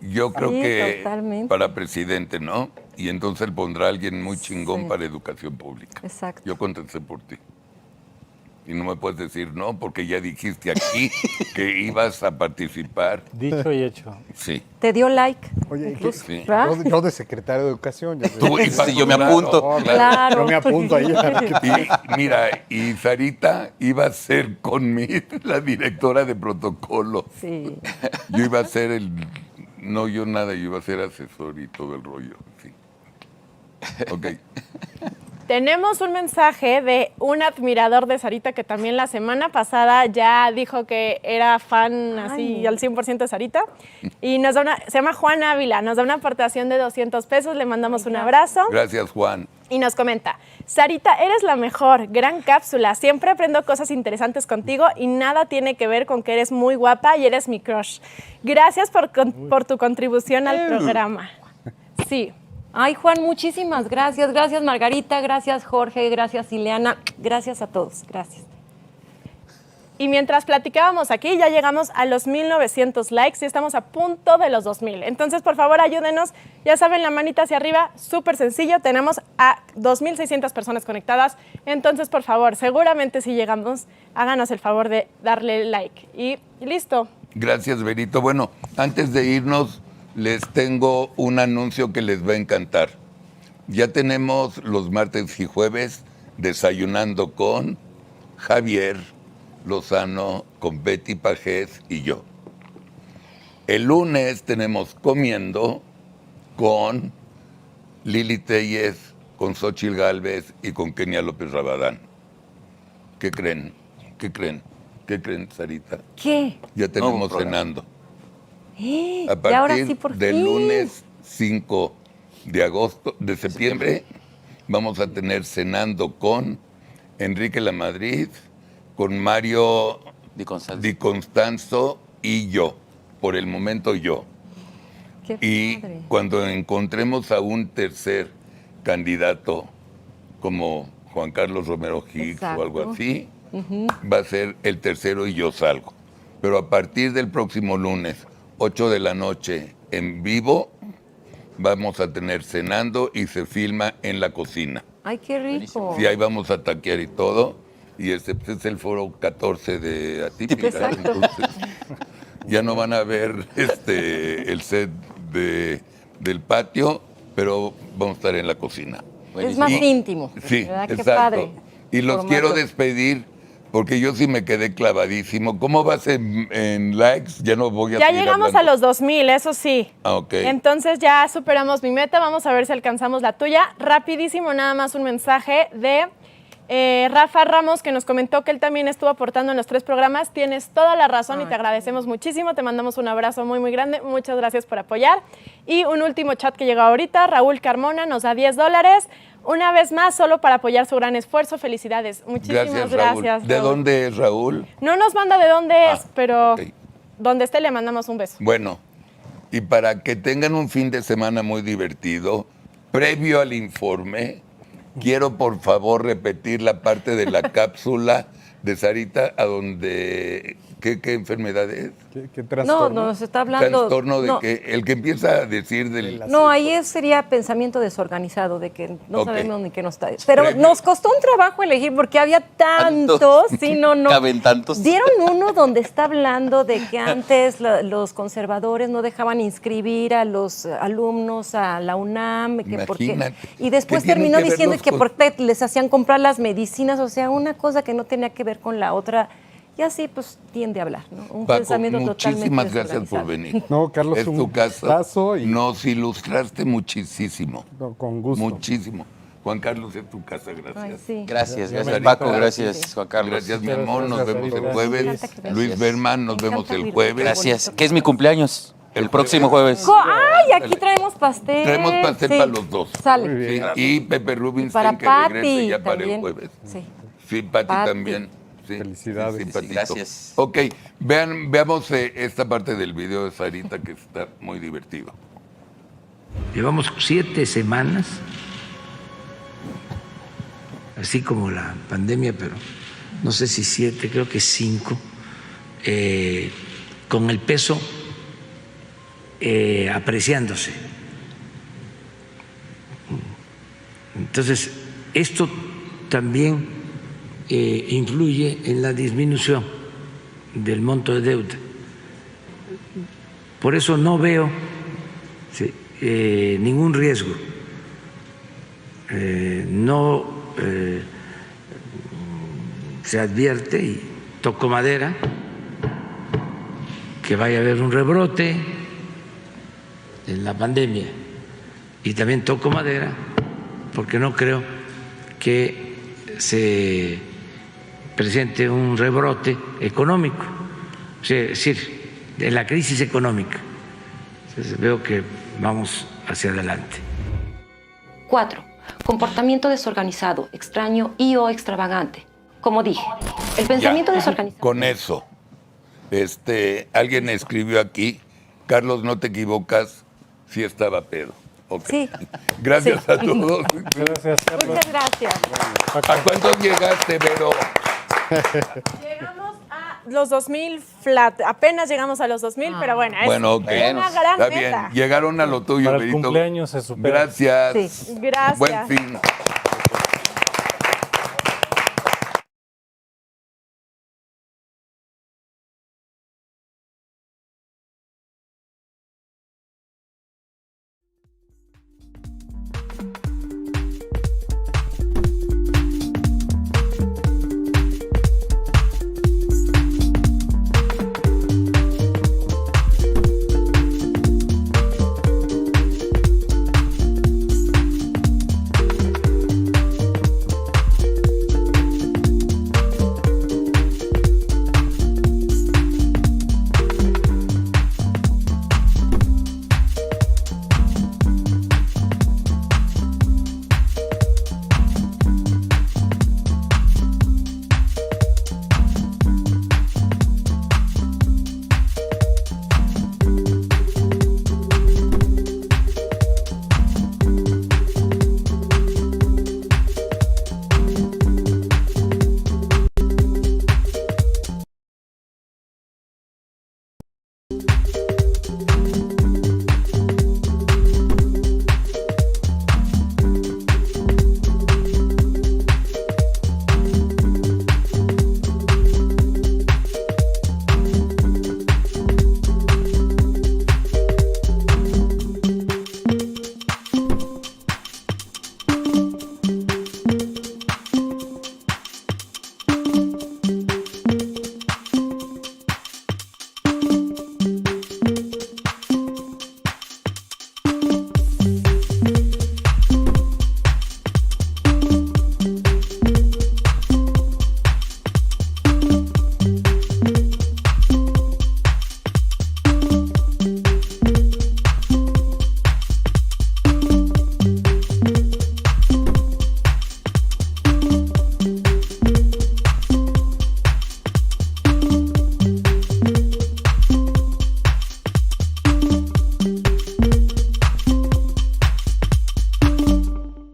Yo creo que totalmente. para presidente, ¿no? Y entonces él pondrá a alguien muy chingón Sí. para educación pública. Exacto. Yo contesté por ti. Y no me puedes decir no, porque ya dijiste aquí que ibas a participar. Dicho y hecho. Sí. Te dio like. Oye, incluso, sí. ¿verdad? Yo de secretario de Educación. Tú, y Sí, yo me apunto. Claro. Yo me apunto ahí. Y mira, y Sarita iba a ser conmigo la directora de protocolo. Sí. Yo iba a ser no, yo nada, yo iba a ser asesor y todo el rollo. Sí. Ok. Tenemos un mensaje de un admirador de Sarita que también la semana pasada ya dijo que era fan así al 100% de Sarita. Y nos da se llama Juan Ávila, nos da una aportación de 200 pesos, le mandamos un abrazo. Gracias, Juan. Y nos comenta, Sarita, eres la mejor, gran cápsula, siempre aprendo cosas interesantes contigo y nada tiene que ver con que eres muy guapa y eres mi crush. Gracias por tu contribución al programa. Sí. Ay, Juan, muchísimas gracias. Gracias, Margarita. Gracias, Jorge. Gracias, Ileana. Gracias a todos. Gracias. Y mientras platicábamos aquí, ya llegamos a los 1,900 likes y estamos a punto de los 2,000. Entonces, por favor, ayúdenos. Ya saben, la manita hacia arriba, súper sencillo. Tenemos a 2,600 personas conectadas. Entonces, por favor, seguramente si llegamos, háganos el favor de darle like. Y listo. Gracias, Benito. Bueno, antes de irnos, les tengo un anuncio que les va a encantar. Ya tenemos los martes y jueves desayunando con Javier Lozano, con Betty Pajés y yo. El lunes tenemos comiendo con Lili Telles, con Xóchitl Gálvez y con Kenia López Rabadán. ¿Qué creen? ¿Qué creen? ¿Qué creen, Sarita? ¿Qué? Ya tenemos programa. cenando. A Y ahora partir sí, por del fin. lunes 5 de septiembre, vamos a tener cenando con Enrique Lamadrid, con Mario Di Constanzo y yo. Por el momento yo. Qué Y padre. cuando encontremos a un tercer candidato como Juan Carlos Romero Hicks o algo Exacto. así, va a ser el tercero y yo salgo. Pero a partir del próximo lunes, 8 de la noche, en vivo, vamos a tener cenando y se filma en la cocina. Ay, qué rico. Sí, ahí vamos a taquear y todo. Y este pues, es el foro 14 de Atípica. Exacto. Entonces, ya no van a ver el set del patio, pero vamos a estar en la cocina. Es más íntimo. Sí, ¿Verdad? Qué exacto. padre. Y los Formato. quiero despedir porque yo sí me quedé clavadísimo. ¿Cómo vas en likes? Ya no voy a Ya seguir llegamos hablando. a los 2,000, eso sí. Ah, ok. Entonces ya superamos mi meta, vamos a ver si alcanzamos la tuya. Rapidísimo, nada más un mensaje de Rafa Ramos, que nos comentó que él también estuvo aportando en los 3 programas. Tienes toda la razón y te agradecemos muchísimo. Te mandamos un abrazo muy grande. Muchas gracias por apoyar. Y un último chat que llegó ahorita. Raúl Carmona nos da $10. Una vez más, solo para apoyar su gran esfuerzo. Felicidades. Muchísimas Raúl. gracias. ¿De Raúl. dónde es Raúl? No nos manda de dónde es, pero ok. donde esté le mandamos un beso. Bueno, y para que tengan un fin de semana muy divertido, previo al informe, quiero por favor repetir la parte de la cápsula de Sarita a donde... ¿Qué enfermedad es? ¿Qué trastorno? No, nos está hablando... Trastorno de no. que el que empieza a decir del... No, ahí sería pensamiento desorganizado, de que no Ok. sabemos ni qué nos está... Pero nos costó un trabajo elegir porque había tantos, sí, no. Caben tantos. Dieron uno donde está hablando de que antes los conservadores no dejaban inscribir a los alumnos a la UNAM, que porque, Imagínate. y después ¿Qué tienen terminó que ver diciendo los que porque les hacían comprar las medicinas, o sea, una cosa que no tenía que ver con la otra. Y así pues tiende a hablar, ¿no? Un Paco, pensamiento totalmente muchísimas gracias por desorganizado. venir. No, Carlos, es un tu casa. gustazo y- Nos ilustraste muchísimo. No, con gusto. Muchísimo. Juan Carlos, es tu casa, gracias. Ay, sí. Gracias, Ya gracias me Paco, invito. gracias Juan Carlos. Gracias, mi Muchas amor. Nos gracias, vemos el Sarita. jueves. Me encanta que vengas. Luis Berman, nos Me vemos encanta el oírte. jueves. Gracias. ¿Qué es mi cumpleaños? El próximo jueves. ¡Ay, aquí traemos pastel! Traemos pastel Sí. para los dos. Sale. Muy bien. Sí, y Pepe Rubinstein, Para que Pati regrese ya para el también. jueves. Sí. Sí, Pati Pati. también. Sí, Felicidades. sí, Sí, Patito. gracias. Ok, veamos esta parte del video de Sarita que está muy divertido. Llevamos 7 semanas, así como la pandemia, pero no sé si 7, creo que 5, con el peso apreciándose. Entonces, esto también influye en la disminución del monto de deuda. Por eso no veo ningún riesgo. No se advierte, y toco madera, que vaya a haber un rebrote en la pandemia. Y también toco madera porque no creo que se presente un rebrote económico, es decir, de la crisis económica. Entonces, veo que vamos hacia adelante. 4. Comportamiento desorganizado, extraño y o extravagante. Como dije, el pensamiento Ya, desorganizado... Con eso, alguien escribió aquí, Carlos, no te equivocas, sí estaba pedo. Ok. Sí. Gracias Sí. a todos. Gracias, Carlos. Muchas gracias. ¿A cuántos llegaste, Vero? Llegamos a los 2,000 flat. Apenas llegamos a los 2,000, pero bueno, es Bueno, ok. una gran Está meta. bien. Llegaron a lo tuyo, Para el Berito. cumpleaños se supera. Gracias. Sí. Gracias. Buen fin.